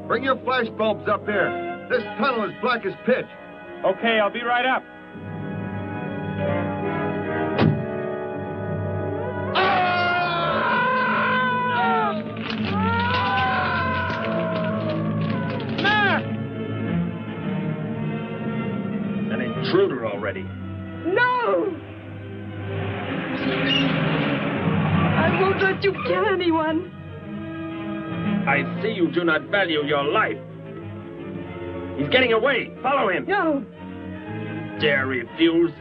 [SPEAKER 6] Bring your flash bulbs up here. This tunnel is black as pitch.
[SPEAKER 13] Okay, I'll be right up.
[SPEAKER 4] An intruder already.
[SPEAKER 7] No! I won't let you kill anyone.
[SPEAKER 4] I see you do not value your life. He's getting away. Follow him.
[SPEAKER 7] No.
[SPEAKER 4] Dare refuse?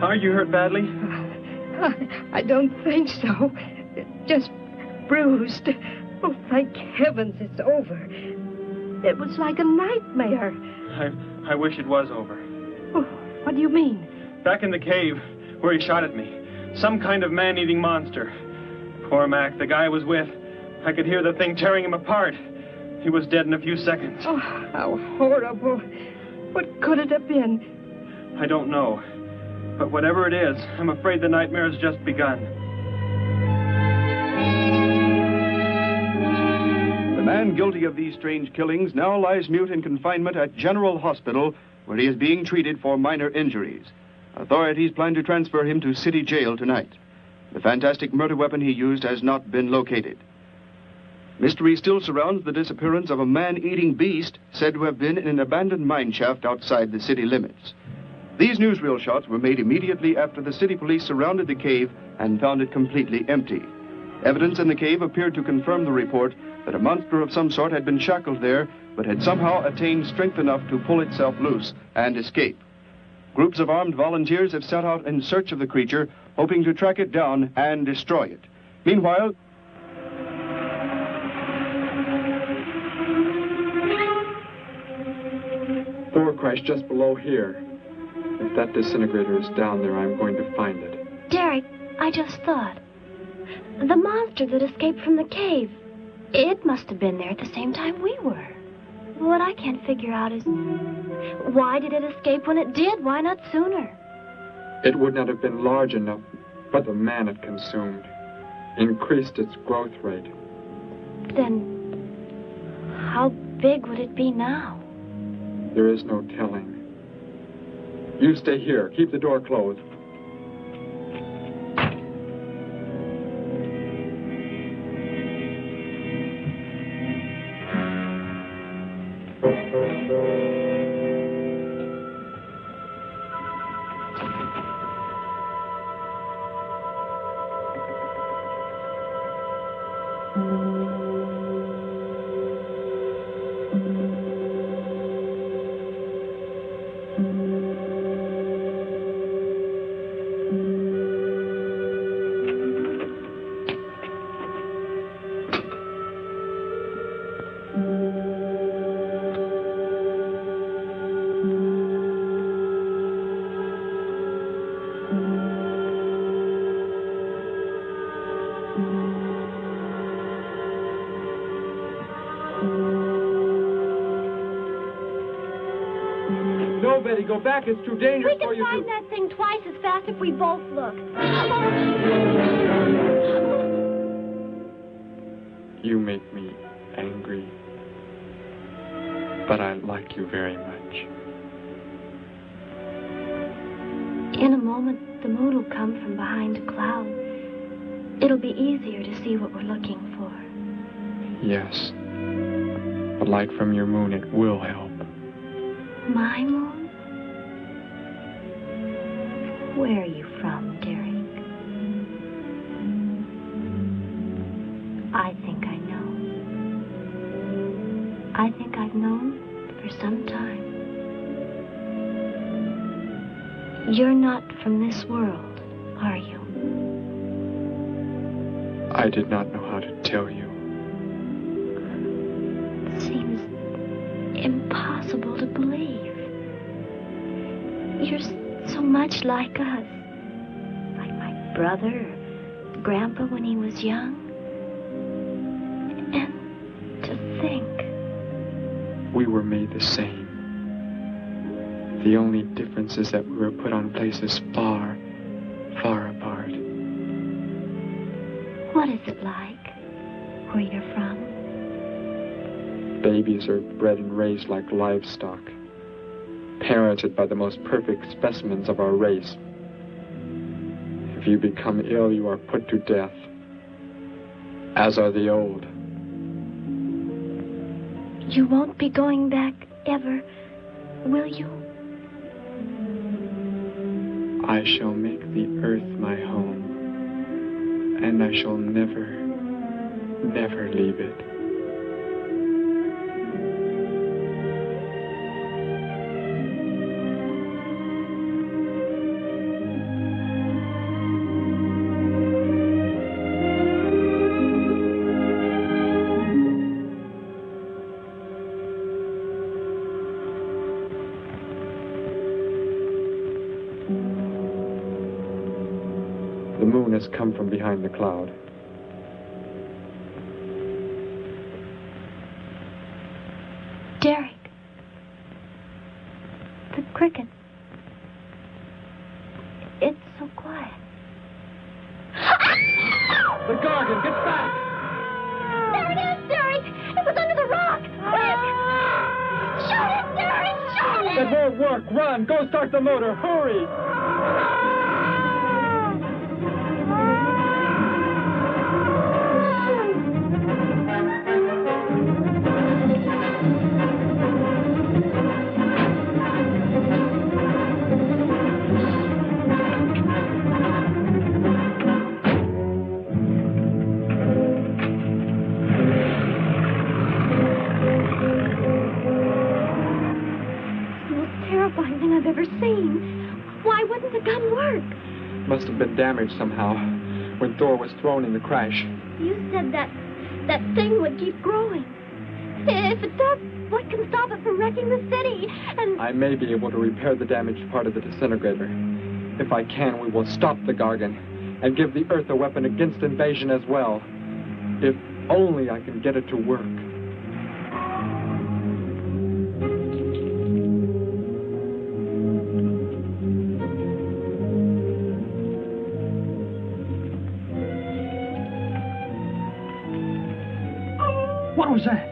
[SPEAKER 13] Are you hurt badly?
[SPEAKER 7] I don't think so. Just bruised. Oh, thank heavens it's over. It was like a nightmare.
[SPEAKER 13] I wish it was over.
[SPEAKER 7] Oh, what do you mean?
[SPEAKER 13] Back in the cave where he shot at me. Some kind of man-eating monster. Poor Mac, the guy I was with. I could hear the thing tearing him apart. He was dead in a few seconds.
[SPEAKER 7] Oh, how horrible. What could it have been?
[SPEAKER 13] I don't know. But whatever it is, I'm afraid the nightmare has just begun.
[SPEAKER 3] The man guilty of these strange killings now lies mute in confinement at General Hospital, where he is being treated for minor injuries. Authorities plan to transfer him to City Jail tonight. The fantastic murder weapon he used has not been located. Mystery still surrounds the disappearance of a man-eating beast said to have been in an abandoned mine shaft outside the city limits. These newsreel shots were made immediately after the city police surrounded the cave and found it completely empty. Evidence in the cave appeared to confirm the report that a monster of some sort had been shackled there, but had somehow attained strength enough to pull itself loose and escape. Groups of armed volunteers have set out in search of the creature, hoping to track it down and destroy it. Meanwhile,
[SPEAKER 5] Thor crashed just below here. If that disintegrator is down there, I'm going to find it.
[SPEAKER 11] Derek, I just thought. The monster that escaped from the cave. It must have been there at the same time we were. What I can't figure out is, why did it escape when it did? Why not sooner?
[SPEAKER 5] It would not have been large enough, but the man it consumed increased its growth rate.
[SPEAKER 11] Then, how big would it be now?
[SPEAKER 5] There is no telling. You stay here. Keep the door closed.
[SPEAKER 3] No, Betty, go back. It's too dangerous for you
[SPEAKER 11] We can find that thing twice as fast if we both look.
[SPEAKER 5] You make me angry, but I like you very much.
[SPEAKER 11] In a moment, the moon will come from behind a cloud. It'll be easier to see what we're looking for.
[SPEAKER 5] Yes. The light from your moon, it will help.
[SPEAKER 11] My moon? Where are you from, Derek? I think I know. I think I've known for some time. You're not from this world, are you?
[SPEAKER 5] I did not know how to tell you.
[SPEAKER 11] It seems impossible to believe. You're so much like us. Like my brother or Grandpa when he was young. And to think.
[SPEAKER 5] We were made the same. The only difference is that we were put on places far, far apart.
[SPEAKER 11] What is it like where you're from?
[SPEAKER 5] Babies are bred and raised like livestock, parented by the most perfect specimens of our race. If you become ill, you are put to death, as are the old.
[SPEAKER 11] You won't be going back ever, will you?
[SPEAKER 5] I shall make the earth my home, and I shall never, never leave it. The moon has come from behind the cloud.
[SPEAKER 11] Derek. The cricket. It's so quiet.
[SPEAKER 3] The Gargan, get back!
[SPEAKER 11] There it is, Derek! It was under the rock! Quick! Shoot it, Derek! Shoot it!
[SPEAKER 3] It won't work. Run! Go start the motor! Hurry!
[SPEAKER 11] I've ever seen. Why wouldn't the gun work?
[SPEAKER 5] Must have been damaged somehow when Thor was thrown in the crash.
[SPEAKER 11] You said that thing would keep growing. If it does, what can stop it from wrecking the city? And
[SPEAKER 5] I may be able to repair the damaged part of the disintegrator. If I can, we will stop the Gargan and give the Earth a weapon against invasion as well. If only I can get it to work.
[SPEAKER 8] What was that?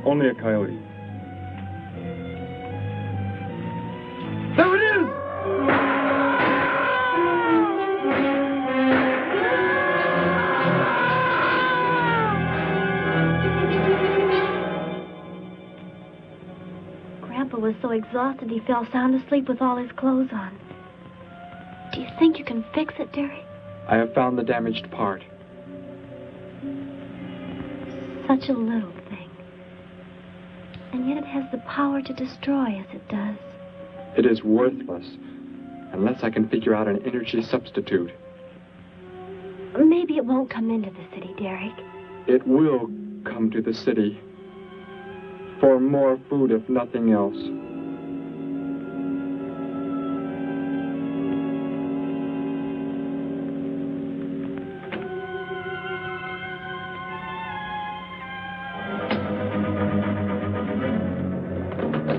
[SPEAKER 10] Only a coyote.
[SPEAKER 8] There it is!
[SPEAKER 11] Grandpa was so exhausted he fell sound asleep with all his clothes on. Do you think you can fix it, Derek?
[SPEAKER 5] I have found the damaged part.
[SPEAKER 11] Such a little thing. And yet it has the power to destroy as it does.
[SPEAKER 5] It is worthless unless I can figure out an energy substitute.
[SPEAKER 11] Maybe it won't come into the city, Derek.
[SPEAKER 5] It will come to the city. For more food, if nothing else.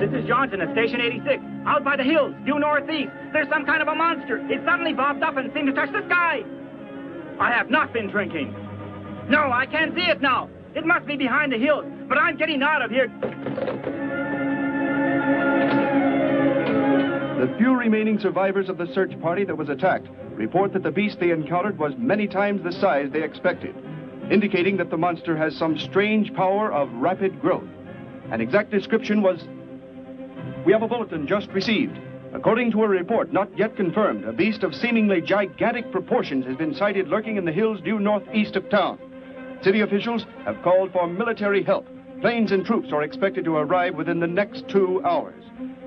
[SPEAKER 15] This is Johnson at Station 86. Out by the hills, due northeast. There's some kind of a monster. It suddenly bobbed up and seemed to touch the sky. I have not been drinking. No, I can't see it now. It must be behind the hills, but I'm getting out of here.
[SPEAKER 3] The few remaining survivors of the search party that was attacked report that the beast they encountered was many times the size they expected, indicating that the monster has some strange power of rapid growth. An exact description was... We have a bulletin just received. According to a report not yet confirmed, a beast of seemingly gigantic proportions has been sighted lurking in the hills due northeast of town. City officials have called for military help. Planes and troops are expected to arrive within the next 2 hours.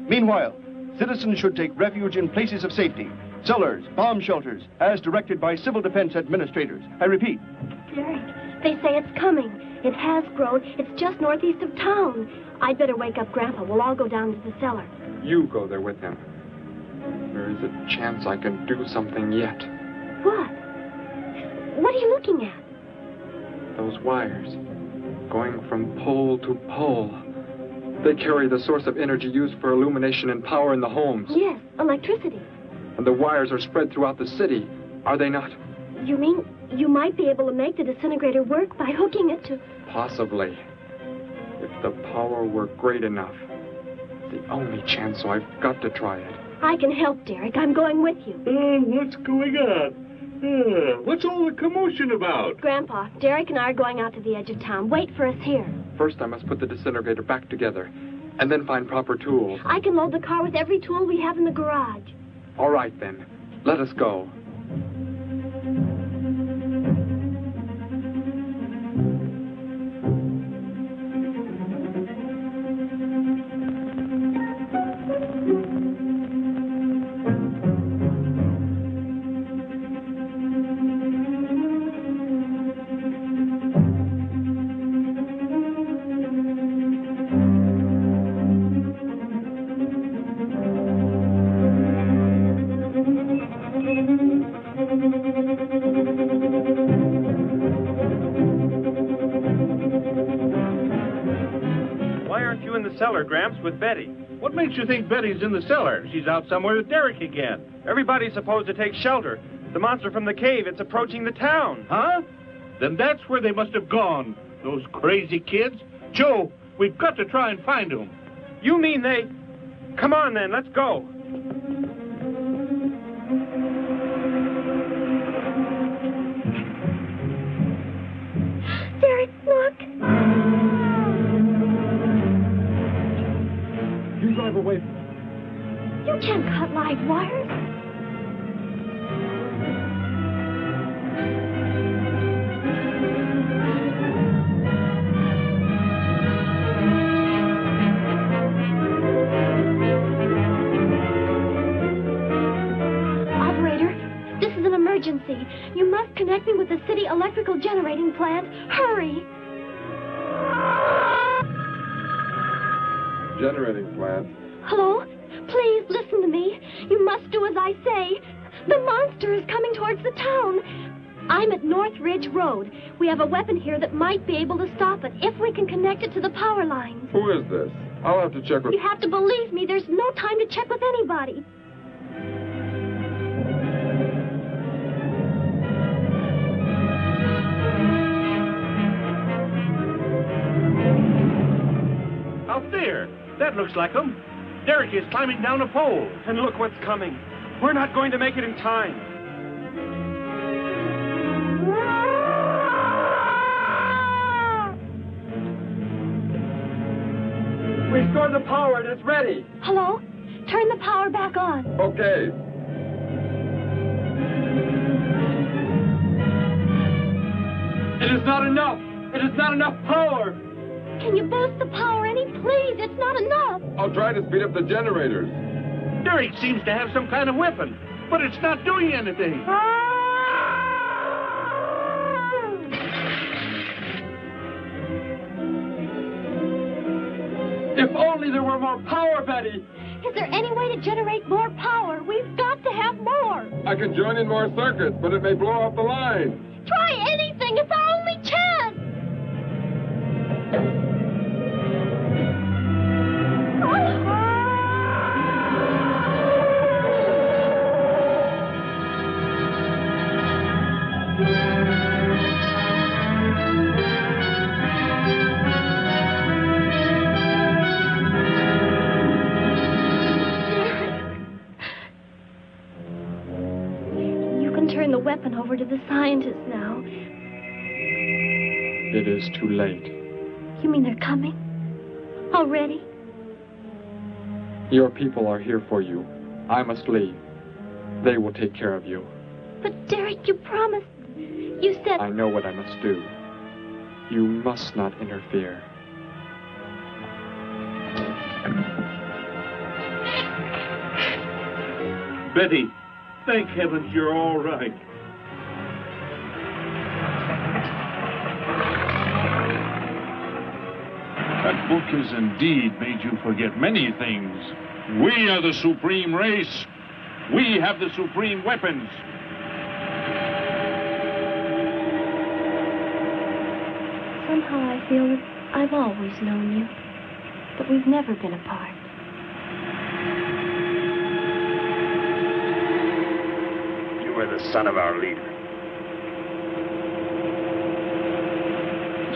[SPEAKER 3] Meanwhile, citizens should take refuge in places of safety, cellars, bomb shelters, as directed by civil defense administrators. I repeat.
[SPEAKER 11] Derek, they say it's coming. It has grown. It's just northeast of town. I'd better wake up Grandpa. We'll all go down to the cellar.
[SPEAKER 5] You go there with him. There is a chance I can do something yet.
[SPEAKER 11] What? What are you looking at?
[SPEAKER 5] Those wires, going from pole to pole. They carry the source of energy used for illumination and power in the homes.
[SPEAKER 11] Yes, electricity.
[SPEAKER 5] And the wires are spread throughout the city, are they not?
[SPEAKER 11] You mean you might be able to make the disintegrator work by hooking it to...
[SPEAKER 5] Possibly. If the power were great enough. The only chance, so I've got to try it.
[SPEAKER 11] I can help, Derek. I'm going with you.
[SPEAKER 9] What's going on? What's all the commotion about?
[SPEAKER 11] Grandpa, Derek and I are going out to the edge of town. Wait for us here.
[SPEAKER 5] First, I must put the disintegrator back together, and then find proper tools.
[SPEAKER 11] I can load the car with every tool we have in the garage.
[SPEAKER 5] All right, then. Let us go.
[SPEAKER 13] Cellar, Gramps, with Betty.
[SPEAKER 12] What makes you think Betty's in the cellar? She's out somewhere with Derek again.
[SPEAKER 13] Everybody's supposed to take shelter. The monster from the cave, it's approaching the town.
[SPEAKER 12] Huh? Then that's where they must have gone. Those crazy kids. Joe, we've got to try and find them.
[SPEAKER 13] You mean they... Come on, then, let's go.
[SPEAKER 11] Derek, look.
[SPEAKER 12] You drive away.
[SPEAKER 11] You can't cut live wires. Operator, this is an emergency. You must connect me with the city electrical generating plant. Hurry!
[SPEAKER 14] generating plant.
[SPEAKER 11] Hello? Please listen to me. You must do as I say. The monster is coming towards the town. I'm at North Ridge Road. We have a weapon here that might be able to stop it if we can connect it to the power lines.
[SPEAKER 14] Who is this? I'll have to check with...
[SPEAKER 11] You have to believe me. There's no time to check with anybody.
[SPEAKER 12] Out there. That looks like him. Derek is climbing down a pole.
[SPEAKER 13] And look what's coming. We're not going to make it in time.
[SPEAKER 21] Restore the power. It is ready.
[SPEAKER 11] Hello? Turn the power back on.
[SPEAKER 14] Okay.
[SPEAKER 21] It is not enough. It is not enough power.
[SPEAKER 11] Can you boost the power any? Please, it's not enough.
[SPEAKER 14] I'll try to speed up the generators.
[SPEAKER 12] Derek seems to have some kind of weapon, but it's not doing anything.
[SPEAKER 21] If only there were more power, Betty.
[SPEAKER 11] Is there any way to generate more power? We've got to have more.
[SPEAKER 14] I can join in more circuits, but it may blow up the line.
[SPEAKER 11] Try anything. It's our only chance. Turn the weapon over to the scientists now.
[SPEAKER 5] It is too late.
[SPEAKER 11] You mean they're coming? Already?
[SPEAKER 5] Your people are here for you. I must leave. They will take care of you.
[SPEAKER 11] But Derek, you promised. You said...
[SPEAKER 5] I know what I must do. You must not interfere.
[SPEAKER 12] Betty, thank heavens you're all right.
[SPEAKER 2] That book has indeed made you forget many things. We are the supreme race. We have the supreme weapons.
[SPEAKER 11] Somehow I feel that I've always known you, but we've never been apart.
[SPEAKER 1] You are the son of our leader.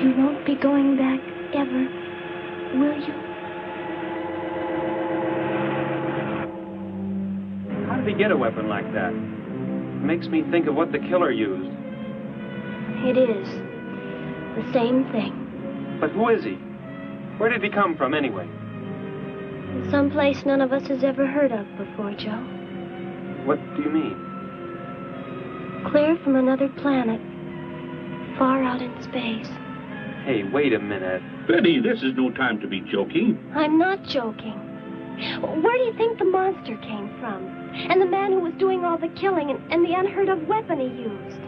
[SPEAKER 11] You won't be going back ever, will you?
[SPEAKER 13] How did he get a weapon like that? It makes me think of what the killer used.
[SPEAKER 11] It is. The same thing.
[SPEAKER 13] But who is he? Where did he come from, anyway?
[SPEAKER 11] Someplace none of us has ever heard of before, Joe.
[SPEAKER 13] What do you mean?
[SPEAKER 11] Clear from another planet. Far out in space.
[SPEAKER 13] Hey, wait a minute.
[SPEAKER 12] Betty, this is no time to be joking.
[SPEAKER 11] I'm not joking. Where do you think the monster came from? And the man who was doing all the killing and the unheard of weapon he used?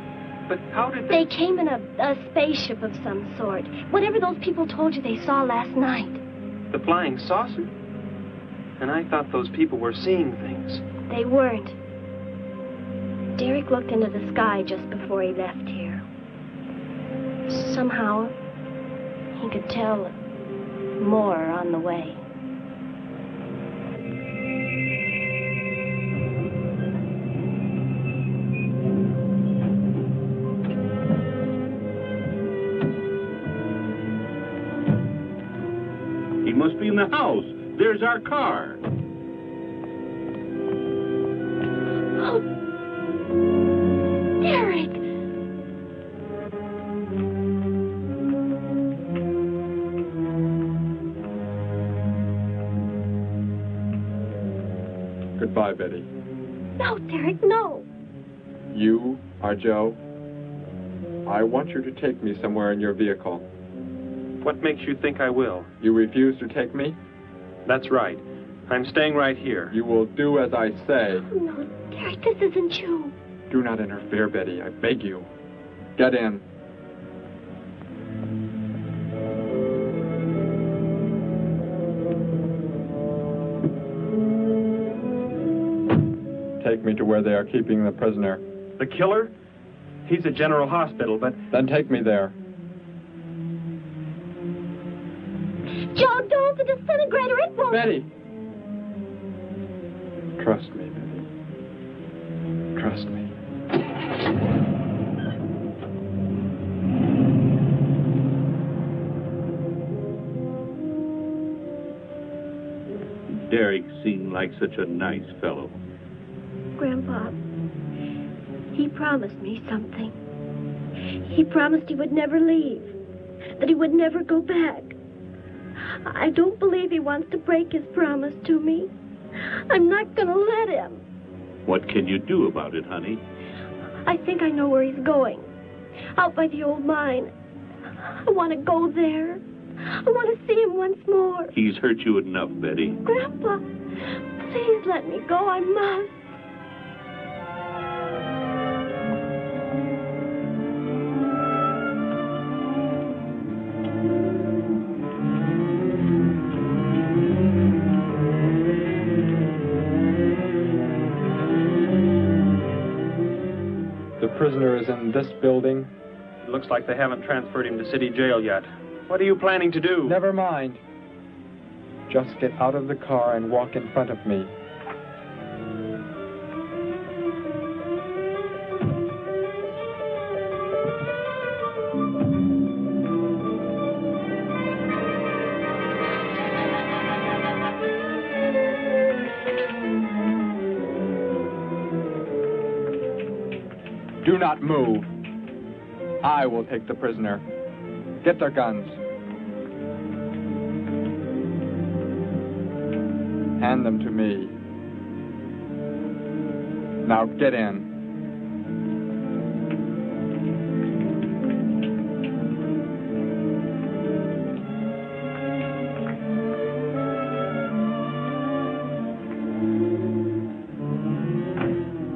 [SPEAKER 13] But how did
[SPEAKER 11] they came in a spaceship of some sort. Whatever those people told you they saw last night.
[SPEAKER 13] The flying saucer? And I thought those people were seeing things.
[SPEAKER 11] They weren't. Derek looked into the sky just before he left here. Somehow, he could tell more on the way.
[SPEAKER 12] He must be in the house. There's our car.
[SPEAKER 11] Oh, Derek!
[SPEAKER 5] Goodbye, Betty.
[SPEAKER 11] No, Derek, no.
[SPEAKER 5] You are Joe. I want you to take me somewhere in your vehicle.
[SPEAKER 13] What makes you think I will?
[SPEAKER 5] You refuse to take me?
[SPEAKER 13] That's right. I'm staying right here.
[SPEAKER 5] You will do as I say.
[SPEAKER 11] Oh, no, Derek, this isn't you.
[SPEAKER 5] Do not interfere, Betty. I beg you. Get in. take me to where they are keeping the prisoner.
[SPEAKER 13] The killer? He's at General Hospital, but...
[SPEAKER 5] Then take me there.
[SPEAKER 11] Joe, don't! The disintegrator, it won't...
[SPEAKER 5] Betty! Trust me, Betty. Trust me.
[SPEAKER 9] Derek seemed like such a nice fellow.
[SPEAKER 7] Grandpa, he promised me something. He promised he would never leave, that he would never go back. I don't believe he wants to break his promise to me. I'm not going to let him.
[SPEAKER 9] What can you do about it, honey?
[SPEAKER 7] I think I know where he's going. Out by the old mine. I want to go there. I want to see him once more.
[SPEAKER 9] He's hurt you enough, Betty.
[SPEAKER 7] Grandpa, please let me go. I must.
[SPEAKER 5] The prisoner is in this building.
[SPEAKER 13] It looks like they haven't transferred him to city jail yet. What are you planning to do?
[SPEAKER 5] Never mind. Just get out of the car and walk in front of me. Do not move. I will take the prisoner. Get their guns. Hand them to me. Now get in.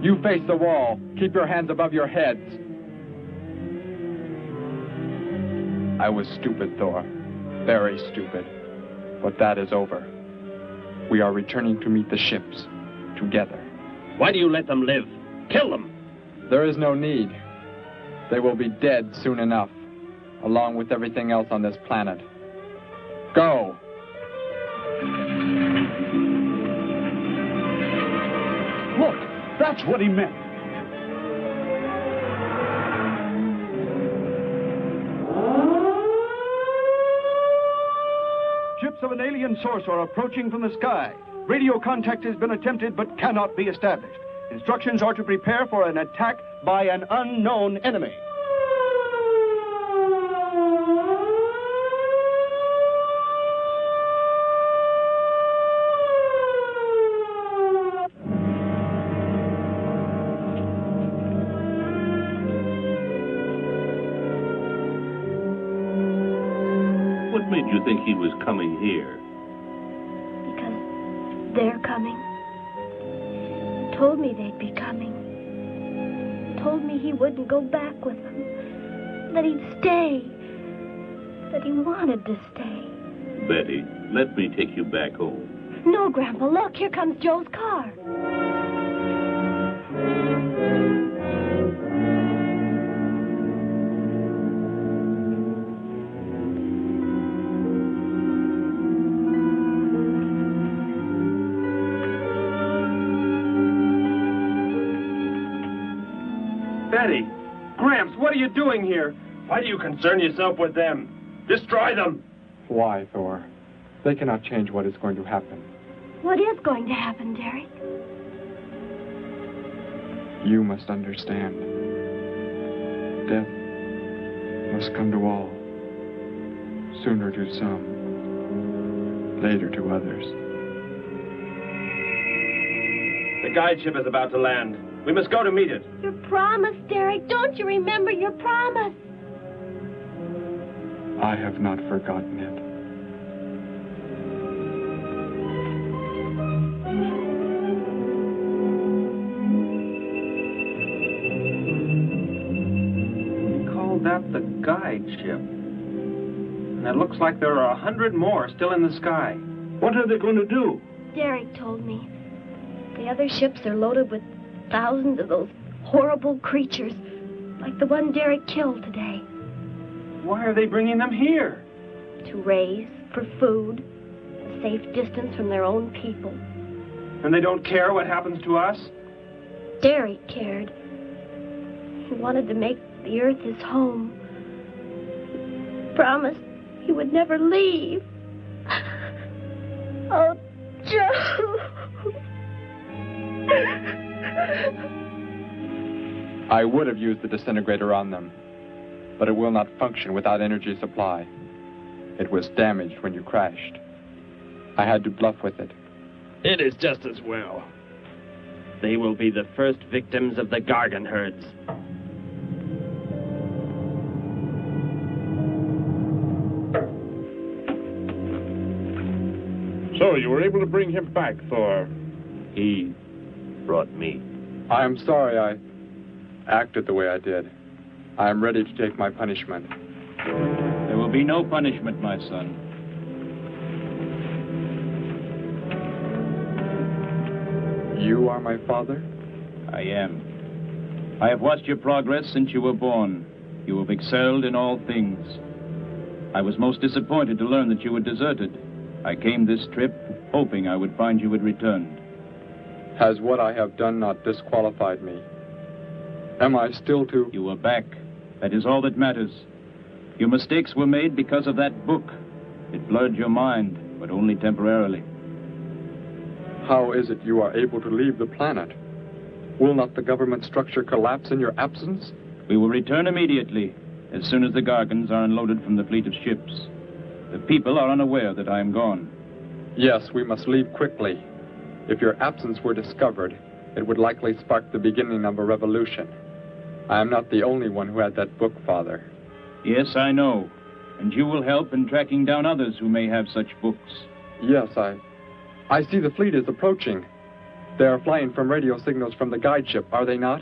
[SPEAKER 5] You face the wall. Keep your hands above your heads. I was stupid, Thor. Very stupid. But that is over. We are returning to meet the ships. Together.
[SPEAKER 4] Why do you let them live? Kill them!
[SPEAKER 5] There is no need. They will be dead soon enough, along with everything else on this planet. Go!
[SPEAKER 8] Look, that's what he meant.
[SPEAKER 3] Ships of an alien source are approaching from the sky. Radio contact has been attempted but cannot be established. Instructions are to prepare for an attack by an unknown enemy.
[SPEAKER 9] What made you think he was coming here?
[SPEAKER 7] Because they're coming. Told me they'd be coming. Told me he wouldn't go back with them. That he'd stay. That he wanted to stay.
[SPEAKER 9] Betty, let me take you back home.
[SPEAKER 7] No, Grandpa, look, here comes Joe's car.
[SPEAKER 13] Betty! Gramps, what are you doing here? Why do you concern yourself with them? Destroy them!
[SPEAKER 5] Why, Thor? They cannot change what is going to happen.
[SPEAKER 7] What is going to happen, Derek?
[SPEAKER 5] You must understand. Death must come to all. Sooner to some, later to others.
[SPEAKER 13] The guide ship is about to land. We must go to meet it.
[SPEAKER 11] Your promise, Derek. Don't you remember your promise?
[SPEAKER 5] I have not forgotten it.
[SPEAKER 13] We call that the guide ship. And it looks like there are 100 more still in the sky.
[SPEAKER 8] What are they going to do?
[SPEAKER 7] Derek told me. The other ships are loaded with thousands of those horrible creatures, like the one Derek killed today.
[SPEAKER 13] Why are they bringing them here?
[SPEAKER 7] To raise, for food, a safe distance from their own people.
[SPEAKER 13] And they don't care what happens to us?
[SPEAKER 7] Derek cared. He wanted to make the earth his home. He promised he would never leave. Oh, Joe.
[SPEAKER 5] I would have used the disintegrator on them, but it will not function without energy supply. It was damaged when you crashed. I had to bluff with it.
[SPEAKER 4] It is just as well. They will be the first victims of the Gargan herds.
[SPEAKER 2] So, you were able to bring him back, Thor?
[SPEAKER 4] He brought me.
[SPEAKER 5] I am sorry I acted the way I did. I am ready to take my punishment.
[SPEAKER 12] There will be no punishment, my son.
[SPEAKER 5] You are my father?
[SPEAKER 12] I am. I have watched your progress since you were born. You have excelled in all things. I was most disappointed to learn that you were deserted. I came this trip hoping I would find you had returned.
[SPEAKER 5] Has what I have done not disqualified me? Am I still to...
[SPEAKER 12] You are back. That is all that matters. Your mistakes were made because of that book. It blurred your mind, but only temporarily.
[SPEAKER 5] How is it you are able to leave the planet? Will not the government structure collapse in your absence?
[SPEAKER 12] We will return immediately, as soon as the Gargans are unloaded from the fleet of ships. The people are unaware that I am gone.
[SPEAKER 5] Yes, we must leave quickly. If your absence were discovered, it would likely spark the beginning of a revolution. I am not the only one who had that book, Father.
[SPEAKER 12] Yes, I know. And you will help in tracking down others who may have such books.
[SPEAKER 5] Yes, I see the fleet is approaching. They are flying from radio signals from the guide ship, are they not?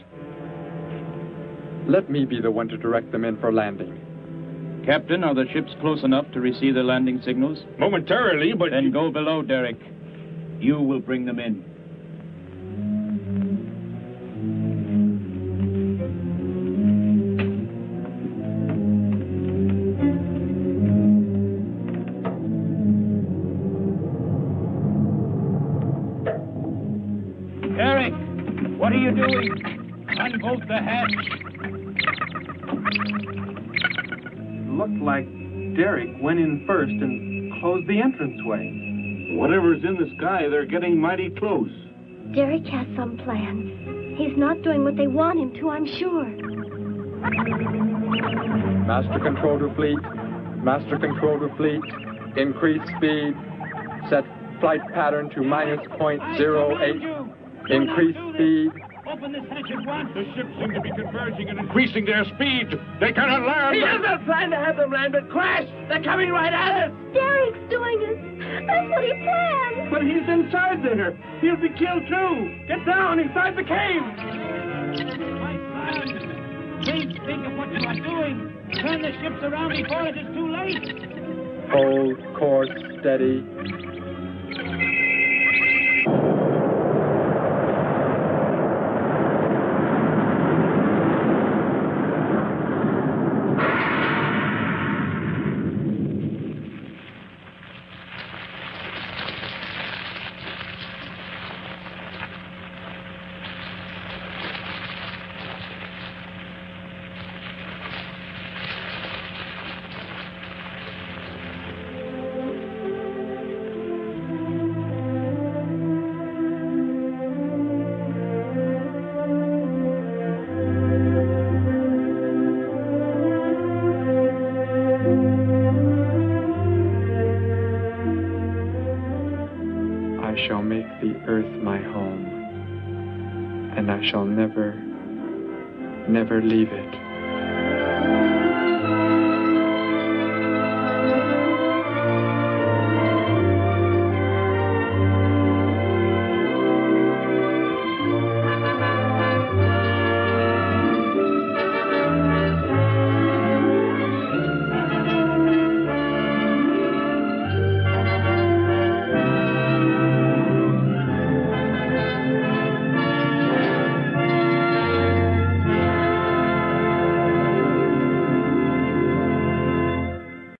[SPEAKER 5] Let me be the one to direct them in for landing.
[SPEAKER 12] Captain, are the ships close enough to receive the landing signals?
[SPEAKER 2] Momentarily, but...
[SPEAKER 12] Then go below, Derek. You will bring them in. Derek, what are you doing? Unbolt the hatch.
[SPEAKER 13] Looked like Derek went in first and closed the entranceway.
[SPEAKER 9] Whatever's in the sky, they're getting mighty close.
[SPEAKER 7] Derek has some plan. He's not doing what they want him to, I'm sure.
[SPEAKER 5] Master control to fleet. Master control to fleet. Increase speed. Set flight pattern to -.08. Increase speed.
[SPEAKER 2] Open this hatch at once. The ships seem to be converging and increasing their speed. They cannot land.
[SPEAKER 15] He doesn't plan to have them land, but crash. They're coming right at us.
[SPEAKER 7] Derek's doing it. That's what he planned.
[SPEAKER 15] But he's inside there. He'll be killed too. Get down inside the cave.
[SPEAKER 18] My son, please think of what you are doing. Turn the ships around before it is too late.
[SPEAKER 5] Hold course steady. I shall make the earth my home, and I shall never, never leave it.